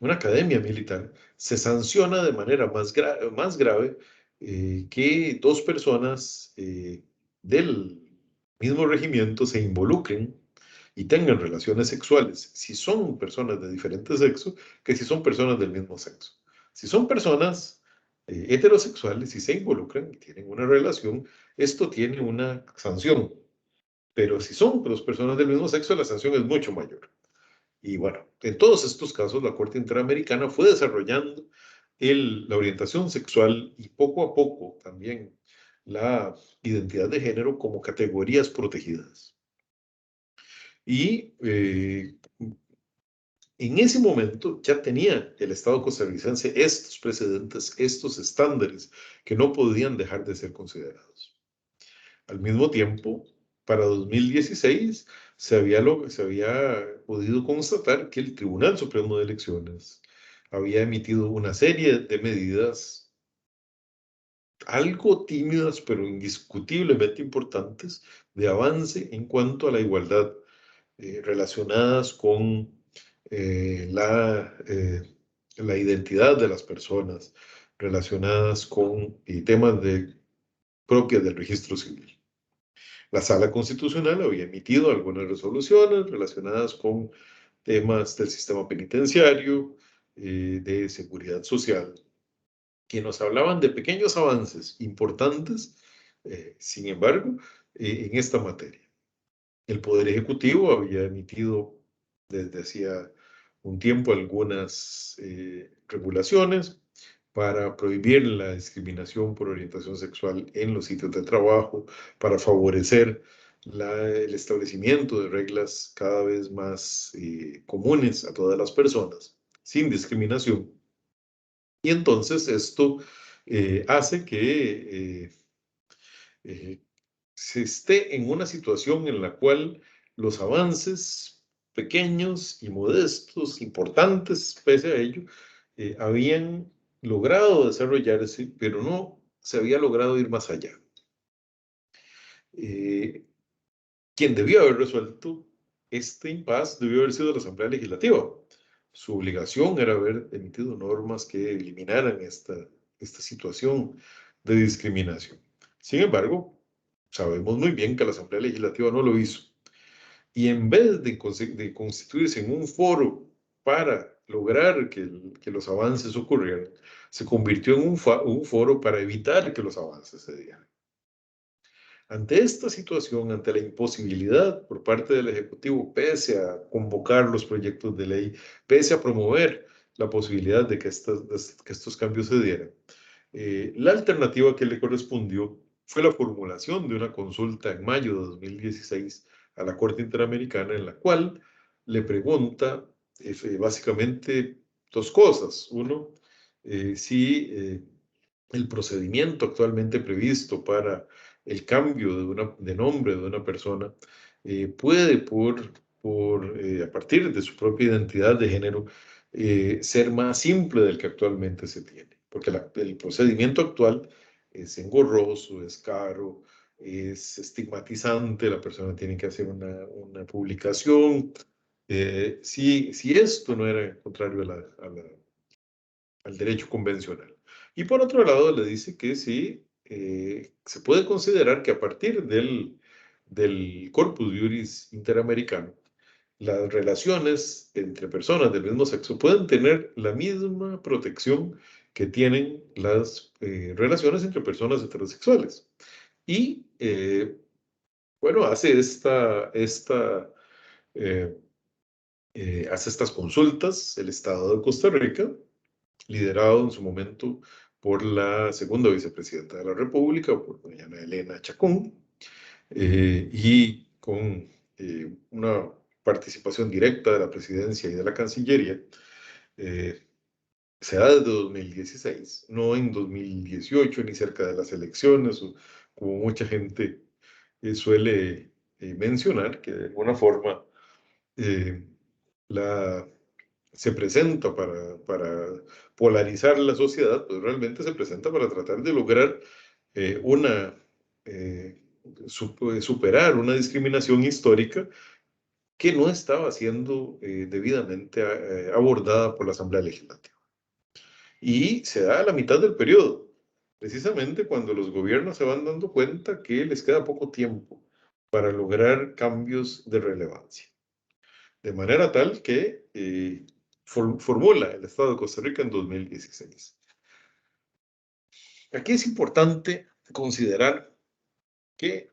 una academia militar, se sanciona de manera más grave que 2 personas del mismo regimiento se involucren y tengan relaciones sexuales, si son personas de diferente sexo, que si son personas del mismo sexo. Si son personas heterosexuales y se involucran y tienen una relación, esto tiene una sanción. Pero si son 2 personas del mismo sexo, la sanción es mucho mayor. Y bueno, en todos estos casos, la Corte Interamericana fue desarrollando la orientación sexual y poco a poco también la identidad de género como categorías protegidas. Y en ese momento ya tenía el Estado costarricense estos precedentes, estos estándares que no podían dejar de ser considerados. Al mismo tiempo, para 2016 se había podido constatar que el Tribunal Supremo de Elecciones había emitido una serie de medidas algo tímidas, pero indiscutiblemente importantes, de avance en cuanto a la igualdad, relacionadas con la identidad de las personas, relacionadas con temas propios del registro civil. La Sala Constitucional había emitido algunas resoluciones relacionadas con temas del sistema penitenciario, de seguridad social, que nos hablaban de pequeños avances importantes, sin embargo, en esta materia. El Poder Ejecutivo había emitido desde hacía un tiempo algunas regulaciones para prohibir la discriminación por orientación sexual en los sitios de trabajo, para favorecer el establecimiento de reglas cada vez más comunes a todas las personas, sin discriminación. Y entonces esto hace que se esté en una situación en la cual los avances pequeños y modestos, importantes pese a ello, habían logrado desarrollarse, pero no se había logrado ir más allá. Quien debió haber resuelto este impasse debió haber sido la Asamblea Legislativa. Su obligación era haber emitido normas que eliminaran esta situación de discriminación. Sin embargo, sabemos muy bien que la Asamblea Legislativa no lo hizo. Y en vez de constituirse en un foro para lograr que los avances ocurrieran, se convirtió en un foro para evitar que los avances se dieran. Ante esta situación, ante la imposibilidad por parte del Ejecutivo, pese a convocar los proyectos de ley, pese a promover la posibilidad de que estos cambios se dieran, la alternativa que le correspondió fue la formulación de una consulta en mayo de 2016 a la Corte Interamericana, en la cual le pregunta básicamente 2 cosas. Uno, si el procedimiento actualmente previsto para el cambio de nombre de una persona puede, a partir de su propia identidad de género, ser más simple del que actualmente se tiene. Porque el procedimiento actual es engorroso, es caro, es estigmatizante, la persona tiene que hacer una publicación. Si esto no era contrario al derecho convencional. Y por otro lado, le dice que sí, se puede considerar que a partir del Corpus Juris Interamericano, las relaciones entre personas del mismo sexo pueden tener la misma protección que tienen las relaciones entre personas heterosexuales. Y bueno, eh, hace estas consultas el Estado de Costa Rica, liderado en su momento por la segunda vicepresidenta de la República, por doña Ana Elena Chacón, y con una participación directa de la presidencia y de la Cancillería. Se da desde 2016, no en 2018 ni cerca de las elecciones, o como mucha gente suele mencionar, que de alguna forma eh, la, se presenta para polarizar la sociedad, pues realmente se presenta para tratar de lograr eh, superar una discriminación histórica que no estaba siendo debidamente abordada por la Asamblea Legislativa. Y se da a la mitad del periodo, precisamente cuando los gobiernos se van dando cuenta que les queda poco tiempo para lograr cambios de relevancia. De manera tal que formula el Estado de Costa Rica en 2016. Aquí es importante considerar que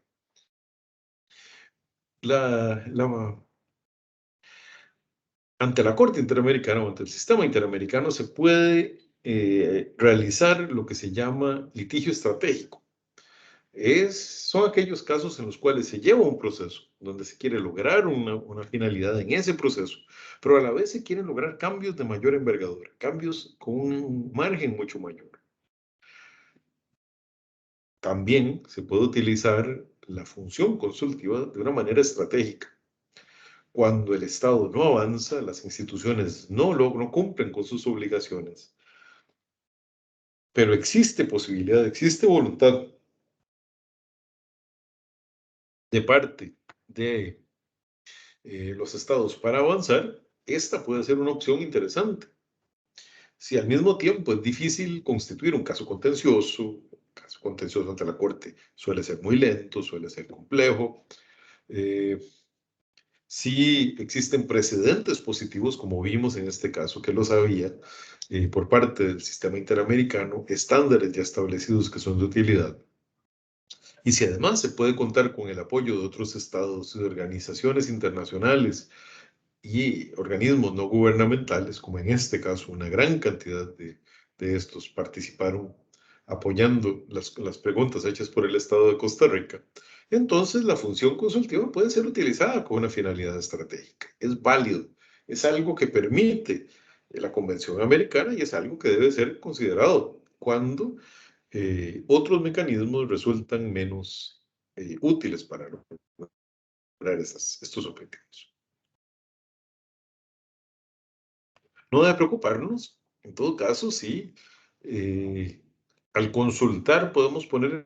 ante la Corte Interamericana o ante el sistema interamericano se puede realizar lo que se llama litigio estratégico. Son aquellos casos en los cuales se lleva un proceso, donde se quiere lograr una finalidad en ese proceso, pero a la vez se quieren lograr cambios de mayor envergadura, cambios con un margen mucho mayor. También se puede utilizar la función consultiva de una manera estratégica. Cuando el Estado no avanza, las instituciones no cumplen con sus obligaciones, pero existe posibilidad, existe voluntad de parte de los estados para avanzar, esta puede ser una opción interesante. Si al mismo tiempo es difícil constituir un caso contencioso ante la Corte suele ser muy lento, suele ser complejo. Sí existen precedentes positivos, como vimos en este caso, que los había por parte del sistema interamericano, estándares ya establecidos que son de utilidad. Y si además se puede contar con el apoyo de otros estados, de organizaciones internacionales y organismos no gubernamentales, como en este caso una gran cantidad de estos participaron apoyando las preguntas hechas por el Estado de Costa Rica, entonces la función consultiva puede ser utilizada con una finalidad estratégica. Es válido, es algo que permite la Convención Americana y es algo que debe ser considerado cuando otros mecanismos resultan menos útiles para lograr estos objetivos. No debe preocuparnos, en todo caso, si al consultar podemos poner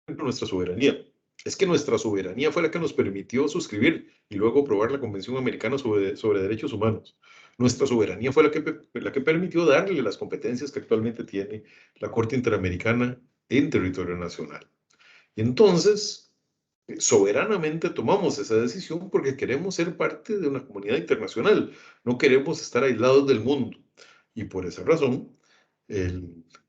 nuestra soberanía. Es que nuestra soberanía fue la que nos permitió suscribir y luego aprobar la Convención Americana sobre Derechos Humanos. Nuestra soberanía fue la que permitió darle las competencias que actualmente tiene la Corte Interamericana en territorio nacional. Y entonces, soberanamente tomamos esa decisión porque queremos ser parte de una comunidad internacional, no queremos estar aislados del mundo. Y por esa razón,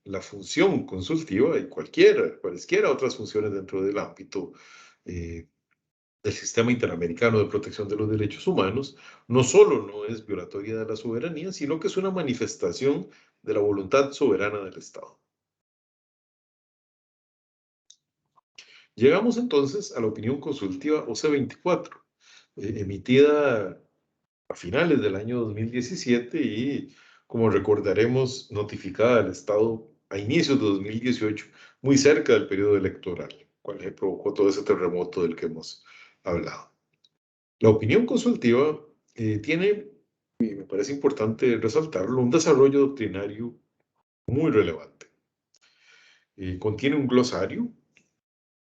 la función consultiva y cualesquiera otras funciones dentro del ámbito del sistema interamericano de protección de los derechos humanos, no solo no es violatoria de la soberanía, sino que es una manifestación de la voluntad soberana del Estado. Llegamos entonces a la opinión consultiva OC24, emitida a finales del año 2017 y, como recordaremos, notificada al Estado a inicios de 2018, muy cerca del periodo electoral, cual provocó todo ese terremoto del que hemos hablado. La opinión consultiva tiene, y me parece importante resaltarlo, un desarrollo doctrinario muy relevante. Contiene un glosario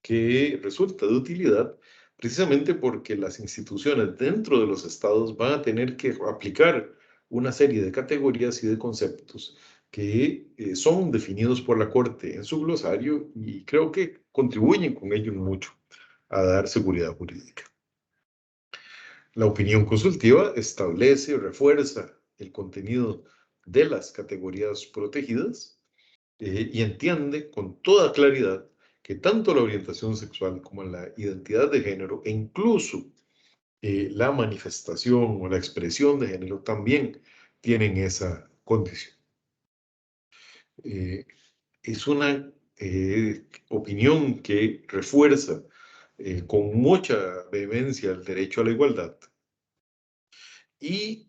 que resulta de utilidad precisamente porque las instituciones dentro de los estados van a tener que aplicar una serie de categorías y de conceptos que son definidos por la Corte en su glosario y creo que contribuyen con ello mucho a dar seguridad jurídica. La opinión consultiva establece o refuerza el contenido de las categorías protegidas y entiende con toda claridad que tanto la orientación sexual como la identidad de género e incluso la manifestación o la expresión de género también tienen esa condición. Es una opinión que refuerza con mucha vehemencia el derecho a la igualdad y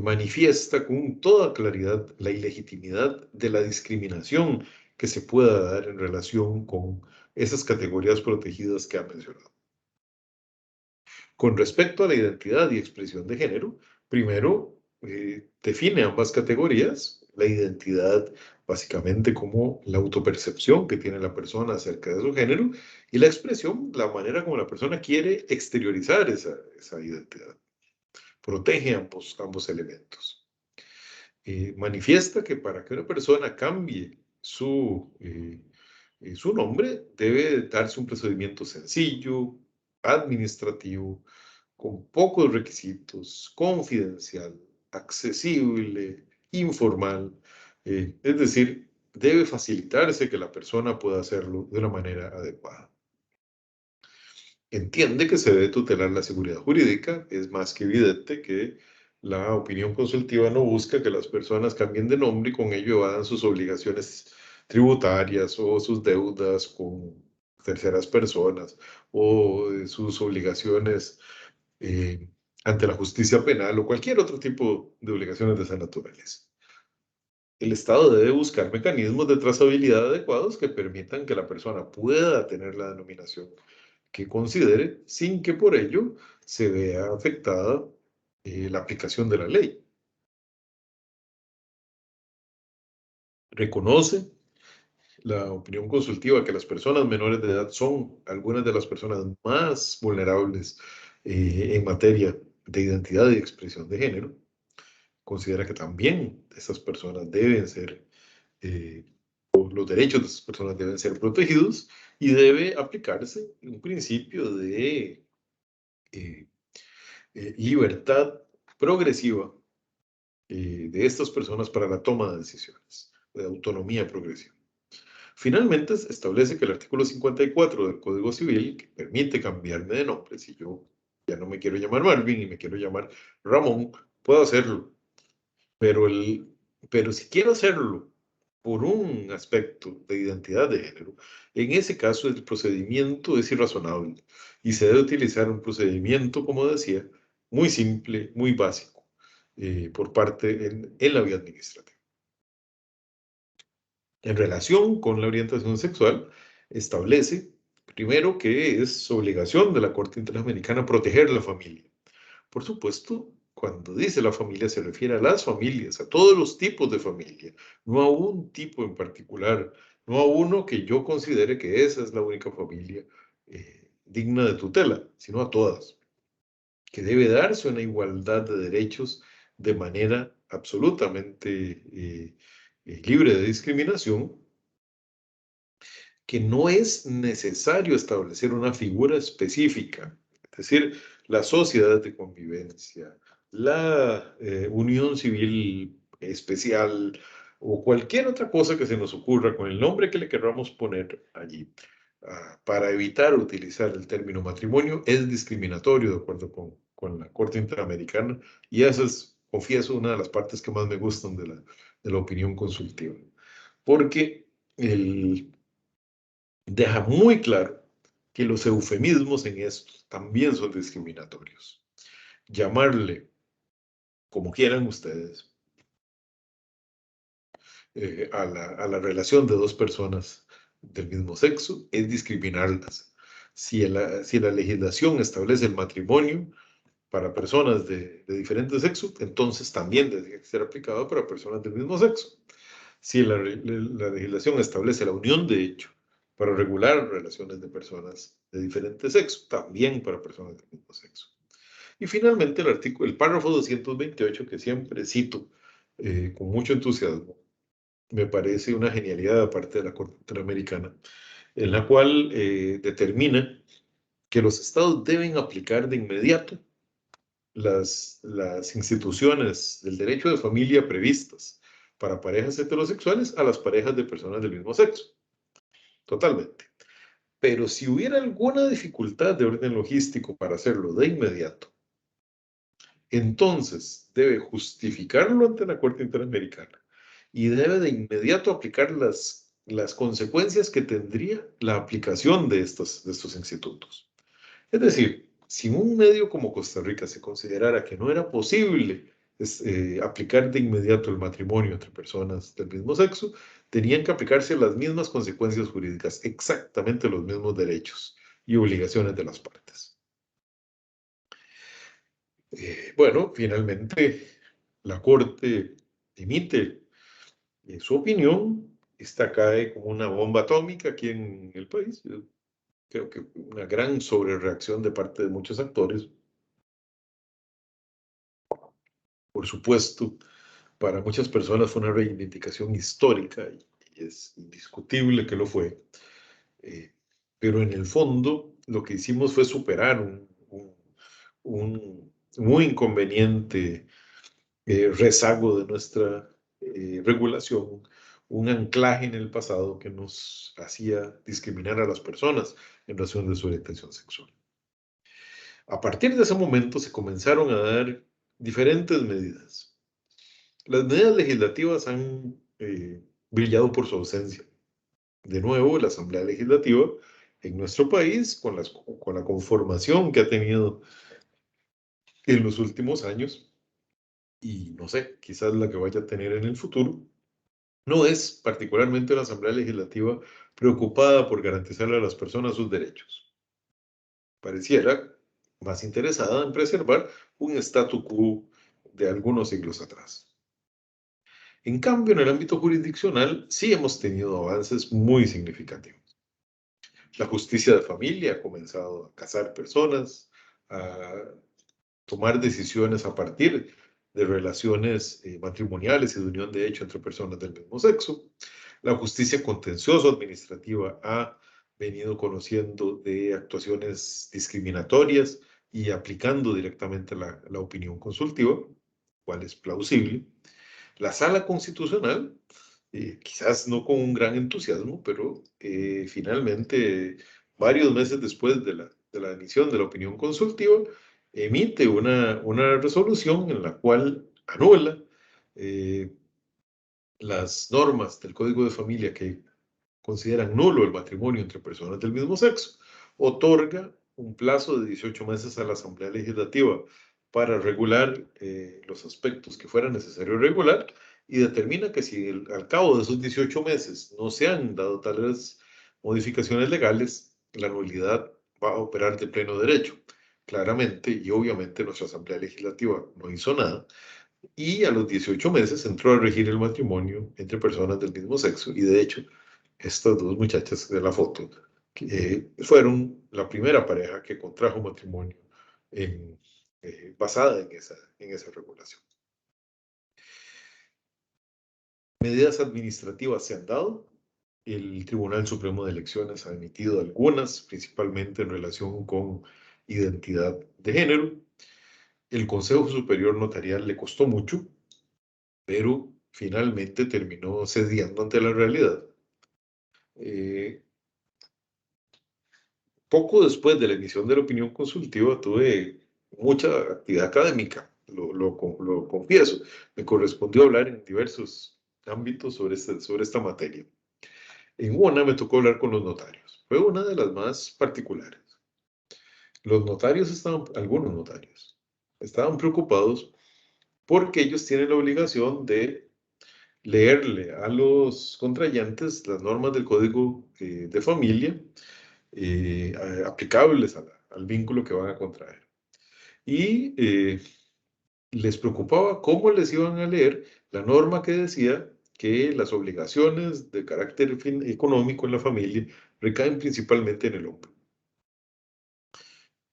manifiesta con toda claridad la ilegitimidad de la discriminación que se pueda dar en relación con esas categorías protegidas que ha mencionado. Con respecto a la identidad y expresión de género, primero define ambas categorías, la identidad básicamente como la autopercepción que tiene la persona acerca de su género y la expresión, la manera como la persona quiere exteriorizar esa identidad. Protege ambos elementos. Manifiesta que para que una persona cambie su nombre debe darse un procedimiento sencillo, administrativo, con pocos requisitos, confidencial, accesible, informal. Es decir, debe facilitarse que la persona pueda hacerlo de una manera adecuada. Entiende que se debe tutelar la seguridad jurídica. Es más que evidente que la opinión consultiva no busca que las personas cambien de nombre y con ello evadan sus obligaciones tributarias o sus deudas con terceras personas o sus obligaciones eh, ante la justicia penal o cualquier otro tipo de obligaciones de esa naturaleza. El Estado debe buscar mecanismos de trazabilidad adecuados que permitan que la persona pueda tener la denominación que considere sin que por ello se vea afectada la aplicación de la ley. Reconoce la opinión consultiva que las personas menores de edad son algunas de las personas más vulnerables en materia de identidad y expresión de género. Considera que también estas personas deben ser, o los derechos de estas personas deben ser protegidos y debe aplicarse un principio de eh, libertad progresiva de estas personas para la toma de decisiones, de autonomía progresiva. Finalmente, establece que el artículo 54 del Código Civil, que permite cambiarme de nombre, si yo ya no me quiero llamar Marvin y me quiero llamar Ramón, puedo hacerlo. Pero, pero si quiero hacerlo por un aspecto de identidad de género, en ese caso el procedimiento es irrazonable y se debe utilizar un procedimiento, como decía, muy simple, muy básico, por parte en la vía administrativa. En relación con la orientación sexual, establece primero que es obligación de la Corte Interamericana proteger la familia. Por supuesto, cuando dice la familia se refiere a las familias, a todos los tipos de familia, no a un tipo en particular, no a uno que yo considere que esa es la única familia digna de tutela, sino a todas, que debe darse una igualdad de derechos de manera absolutamente libre de discriminación, que no es necesario establecer una figura específica, es decir, la sociedad de convivencia, la unión civil especial o cualquier otra cosa que se nos ocurra con el nombre que le queramos poner allí. Para evitar utilizar el término matrimonio es discriminatorio de acuerdo con la Corte Interamericana y esa es, confieso, una de las partes que más me gustan de la opinión consultiva. Porque deja muy claro que los eufemismos en esto también son discriminatorios. Llamarle, como quieran ustedes, a la relación de dos personas del mismo sexo es discriminarlas. Si la legislación establece el matrimonio para personas de diferente sexo, entonces también debe ser aplicado para personas del mismo sexo. Si la legislación establece la unión de hecho para regular relaciones de personas de diferente sexo, también para personas del mismo sexo. Y finalmente el párrafo 228, que siempre cito con mucho entusiasmo, me parece una genialidad de parte de la Corte Interamericana, en la cual determina que los estados deben aplicar de inmediato las instituciones del derecho de familia previstas para parejas heterosexuales a las parejas de personas del mismo sexo. Totalmente. Pero si hubiera alguna dificultad de orden logístico para hacerlo de inmediato, entonces debe justificarlo ante la Corte Interamericana y debe de inmediato aplicar las consecuencias que tendría la aplicación de estos institutos. Es decir, si en un medio como Costa Rica se considerara que no era posible aplicar de inmediato el matrimonio entre personas del mismo sexo, tenían que aplicarse las mismas consecuencias jurídicas, exactamente los mismos derechos y obligaciones de las partes. Bueno, finalmente la Corte emite su opinión. Esta cae como una bomba atómica aquí en el país. Yo creo que una gran sobrereacción de parte de muchos actores. Por supuesto, para muchas personas fue una reivindicación histórica y es indiscutible que lo fue. Pero en el fondo lo que hicimos fue superar un muy inconveniente rezago de nuestra regulación, un anclaje en el pasado que nos hacía discriminar a las personas en razón de su orientación sexual. A partir de ese momento se comenzaron a dar diferentes medidas. Las medidas legislativas han brillado por su ausencia. De nuevo, la Asamblea Legislativa en nuestro país, con la conformación que ha tenido en los últimos años, y no sé, quizás la que vaya a tener en el futuro, no es particularmente una Asamblea Legislativa preocupada por garantizarle a las personas sus derechos. Pareciera más interesada en preservar un statu quo de algunos siglos atrás. En cambio, en el ámbito jurisdiccional sí hemos tenido avances muy significativos. La justicia de familia ha comenzado a casar personas, a tomar decisiones a partir de relaciones matrimoniales y de unión de hecho entre personas del mismo sexo. La justicia contencioso administrativa ha venido conociendo de actuaciones discriminatorias y aplicando directamente la opinión consultiva, cual es plausible. La sala constitucional, quizás no con un gran entusiasmo, pero finalmente, varios meses después de la emisión de la opinión consultiva, emite una resolución en la cual anula las normas del Código de Familia que consideran nulo el matrimonio entre personas del mismo sexo, otorga un plazo de 18 meses a la Asamblea Legislativa para regular los aspectos que fuera necesario regular y determina que si al cabo de esos 18 meses no se han dado tales modificaciones legales, la nulidad va a operar de pleno derecho. Claramente y obviamente nuestra Asamblea Legislativa no hizo nada y a los 18 meses entró a regir el matrimonio entre personas del mismo sexo y de hecho estas dos muchachas de la foto fueron la primera pareja que contrajo matrimonio basada en esa regulación. Medidas administrativas se han dado. El Tribunal Supremo de Elecciones ha emitido algunas, principalmente en relación con identidad de género. El Consejo Superior Notarial le costó mucho, pero finalmente terminó cediendo ante la realidad. Poco después de la emisión de la opinión consultiva tuve mucha actividad académica, lo confieso. Me correspondió hablar en diversos ámbitos sobre esta materia. En una me tocó hablar con los notarios. Fue una de las más particulares. Algunos notarios, estaban preocupados porque ellos tienen la obligación de leerle a los contrayentes las normas del Código de Familia aplicables al vínculo que van a contraer. Y les preocupaba cómo les iban a leer la norma que decía que las obligaciones de carácter económico en la familia recaen principalmente en el hombre.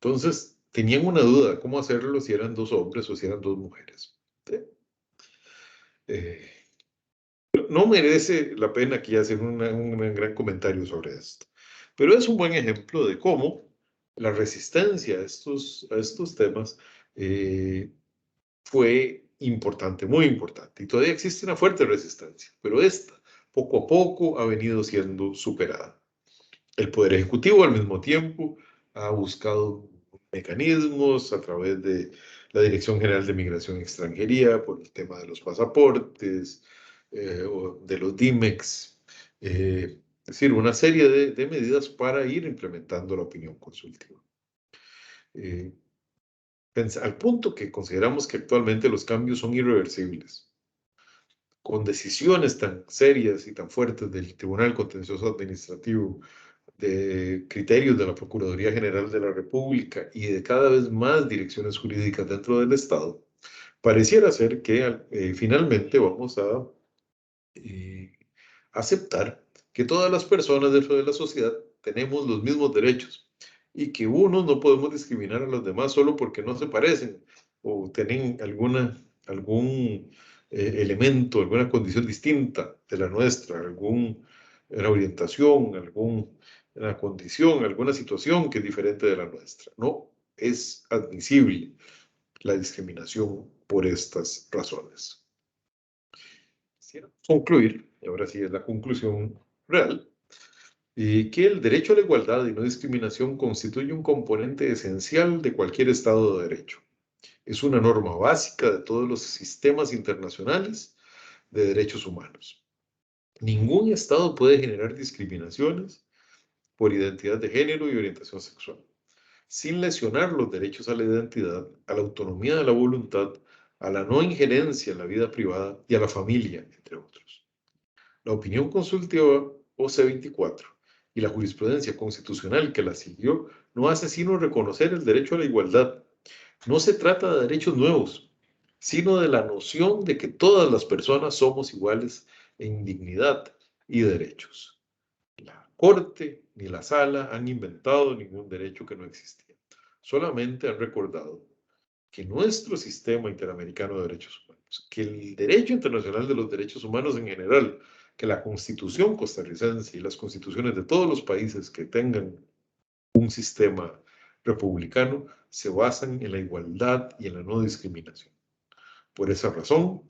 Entonces, tenían una duda, ¿cómo hacerlo si eran dos hombres o si eran dos mujeres? ¿Sí? No merece la pena aquí hacer un gran comentario sobre esto, pero es un buen ejemplo de cómo la resistencia a estos temas fue importante, muy importante, y todavía existe una fuerte resistencia, pero esta poco a poco ha venido siendo superada. El Poder Ejecutivo al mismo tiempo ha buscado mecanismos a través de la Dirección General de Migración y Extranjería por el tema de los pasaportes, o de los DIMEX, es decir, una serie de medidas para ir implementando la opinión consultiva. Al punto que consideramos que actualmente los cambios son irreversibles. Con decisiones tan serias y tan fuertes del Tribunal Contencioso Administrativo, de criterios de la Procuraduría General de la República y de cada vez más direcciones jurídicas dentro del Estado, pareciera ser que finalmente vamos a aceptar que todas las personas dentro de la sociedad tenemos los mismos derechos y que unos no podemos discriminar a los demás solo porque no se parecen o tienen algún elemento, alguna condición distinta de la nuestra, alguna orientación, alguna condición, alguna situación que es diferente de la nuestra. No es admisible la discriminación por estas razones. Concluir, y ahora sí es la conclusión real, que el derecho a la igualdad y no discriminación constituye un componente esencial de cualquier Estado de Derecho. Es una norma básica de todos los sistemas internacionales de derechos humanos. Ningún Estado puede generar discriminaciones por identidad de género y orientación sexual, sin lesionar los derechos a la identidad, a la autonomía de la voluntad, a la no injerencia en la vida privada y a la familia, entre otros. La opinión consultiva OC24 y la jurisprudencia constitucional que la siguió no hace sino reconocer el derecho a la igualdad. No se trata de derechos nuevos, sino de la noción de que todas las personas somos iguales en dignidad y derechos. La Corte ni la Sala han inventado ningún derecho que no existía. Solamente han recordado que nuestro sistema interamericano de derechos humanos, que el derecho internacional de los derechos humanos en general, que la Constitución costarricense y las constituciones de todos los países que tengan un sistema republicano se basan en la igualdad y en la no discriminación. Por esa razón,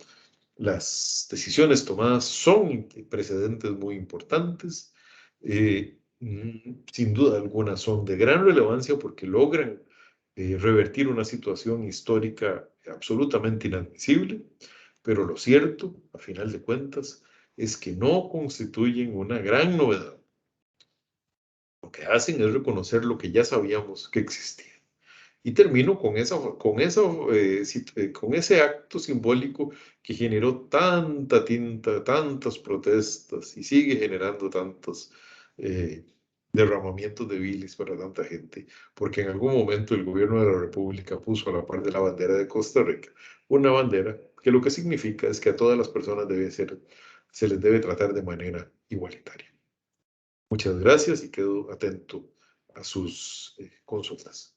las decisiones tomadas son precedentes muy importantes. Sin duda alguna son de gran relevancia porque logran revertir una situación histórica absolutamente inadmisible, pero lo cierto, a final de cuentas, es que no constituyen una gran novedad. Lo que hacen es reconocer lo que ya sabíamos que existía. Y termino con ese acto simbólico que generó tanta tinta, tantas protestas y sigue generando tantos derramamientos de bilis para tanta gente, porque en algún momento el gobierno de la República puso a la par de la bandera de Costa Rica una bandera que lo que significa es que a todas las personas se les debe tratar de manera igualitaria. Muchas gracias y quedo atento a sus consultas.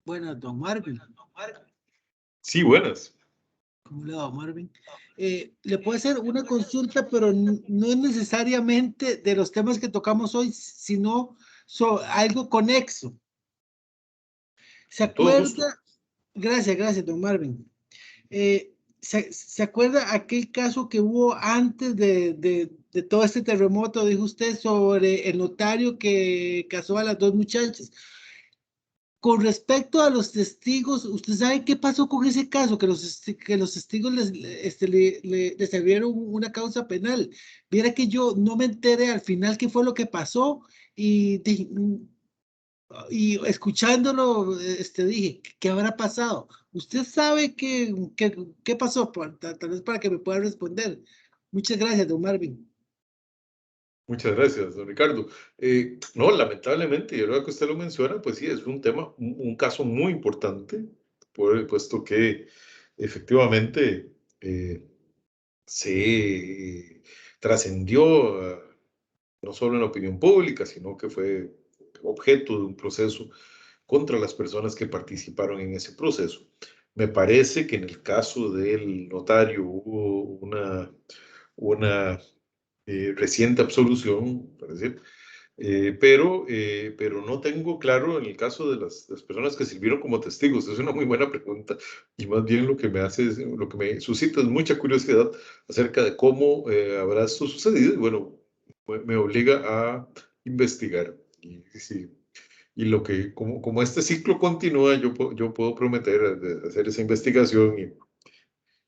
Buenas, don Marvin. Sí, buenas. ¿Cómo le va, Marvin? Le puedo hacer una consulta, pero no es necesariamente de los temas que tocamos hoy, sino algo conexo. ¿Se Con todo gusto. acuerda? Gracias, don Marvin. ¿Se acuerda aquel caso que hubo antes de todo este terremoto, dijo usted, sobre el notario que casó a las dos muchachas? Con respecto a los testigos, ¿usted sabe qué pasó con ese caso? Que los testigos les abrieron una causa penal. Viera que yo no me enteré al final qué fue lo que pasó y escuchándolo, dije, ¿qué habrá pasado? ¿Usted sabe qué pasó? Tal vez para que me pueda responder. Muchas gracias, don Marvin. Muchas gracias, don Ricardo. No, lamentablemente, yo creo que usted lo menciona, pues sí, es un tema, un caso muy importante, puesto que efectivamente se trascendió no solo en la opinión pública, sino que fue objeto de un proceso contra las personas que participaron en ese proceso. Me parece que en el caso del notario hubo una reciente absolución, parece, pero no tengo claro en el caso de las personas que sirvieron como testigos. Es una muy buena pregunta y más bien lo que me hace, lo que me suscita es mucha curiosidad acerca de cómo habrá esto sucedido y bueno, me obliga a investigar. Sí, y lo que, como este ciclo continúa, yo puedo prometer hacer esa investigación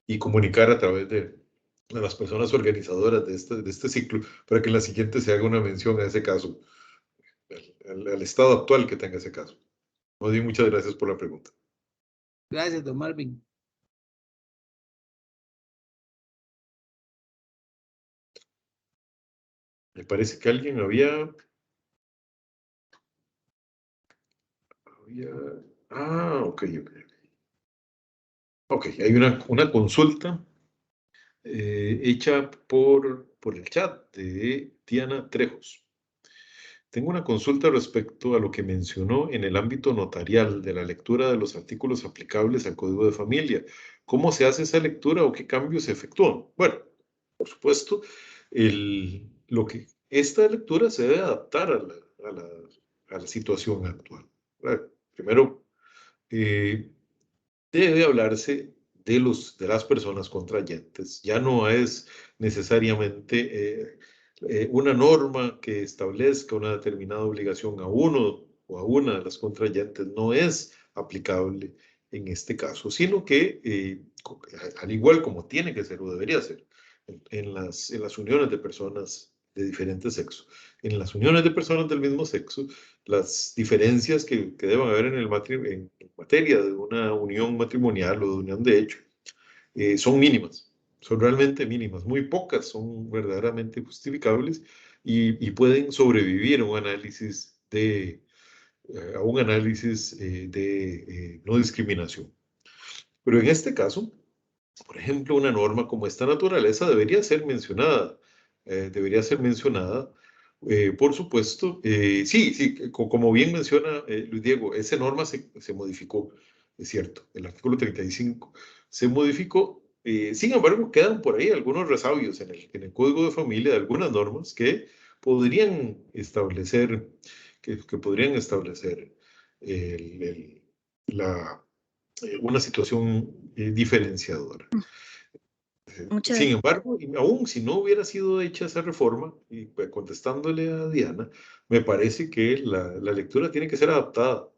y comunicar a través de las personas organizadoras de este ciclo para que en la siguiente se haga una mención a ese caso, al estado actual que tenga ese caso. Modi, muchas gracias por la pregunta. Gracias, don Marvin. Me parece que alguien había... ok. Ok, hay una consulta hecha por el chat de Diana Trejos. Tengo una consulta respecto a lo que mencionó en el ámbito notarial de la lectura de los artículos aplicables al Código de Familia. ¿Cómo se hace esa lectura o qué cambios se efectúan? Bueno, por supuesto, esta lectura se debe adaptar a la situación actual. ¿Verdad? Primero, debe hablarse de las personas contrayentes. Ya no es necesariamente una norma que establezca una determinada obligación a uno o a una de las contrayentes. No es aplicable en este caso, sino que, al igual como tiene que ser o debería ser, en las uniones de personas de diferentes sexos, en las uniones de personas del mismo sexo, las diferencias que deban haber en materia de una unión matrimonial o de unión de hecho son mínimas, son realmente mínimas, muy pocas son verdaderamente justificables y pueden sobrevivir a un análisis de no discriminación. Pero en este caso, por ejemplo, una norma como esta naturaleza debería ser mencionada, por supuesto. Sí, como bien menciona Luis Diego, esa norma se modificó, es cierto, el artículo 35 se modificó. Sin embargo, quedan por ahí algunos resabios en el Código de Familia de algunas normas que podrían establecer, que podrían establecer el- el- la una situación diferenciadora. Muchas Sin embargo, y aún si no hubiera sido hecha esa reforma, y pues, contestándole a Diana, me parece que la lectura tiene que ser adaptada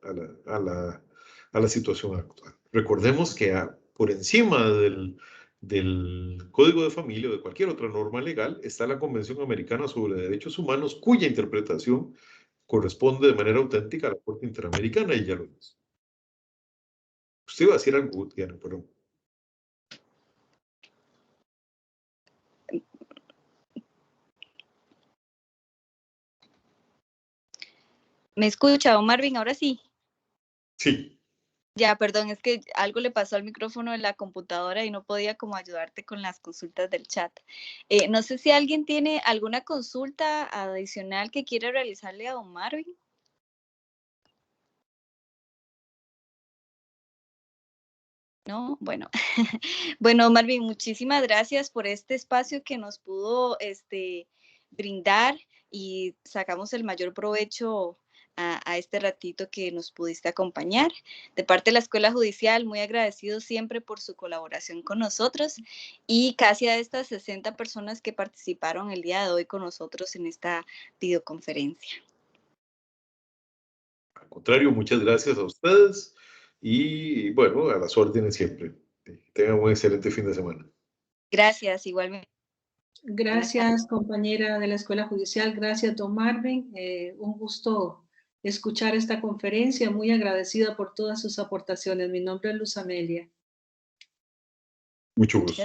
a la situación actual. Recordemos que por encima del Código de Familia o de cualquier otra norma legal está la Convención Americana sobre Derechos Humanos, cuya interpretación corresponde de manera auténtica a la Corte Interamericana y ya lo es. Usted iba a decir algo, Diana, pero... ¿Me escucha, don Marvin? Ahora sí. Sí. Ya, perdón, es que algo le pasó al micrófono de la computadora y no podía como ayudarte con las consultas del chat. No sé si alguien tiene alguna consulta adicional que quiera realizarle a don Marvin. No, bueno. Bueno, Marvin, muchísimas gracias por este espacio que nos pudo brindar y sacamos el mayor provecho a este ratito que nos pudiste acompañar. De parte de la Escuela Judicial, muy agradecidos siempre por su colaboración con nosotros y casi a estas 60 personas que participaron el día de hoy con nosotros en esta videoconferencia. Al contrario, muchas gracias a ustedes y bueno, a las órdenes siempre. Tengan un excelente fin de semana. Gracias, igualmente. Gracias, compañera de la Escuela Judicial. Gracias, don Marvin. Un gusto escuchar esta conferencia. Muy agradecida por todas sus aportaciones. Mi nombre es Luz Amelia. Mucho gusto.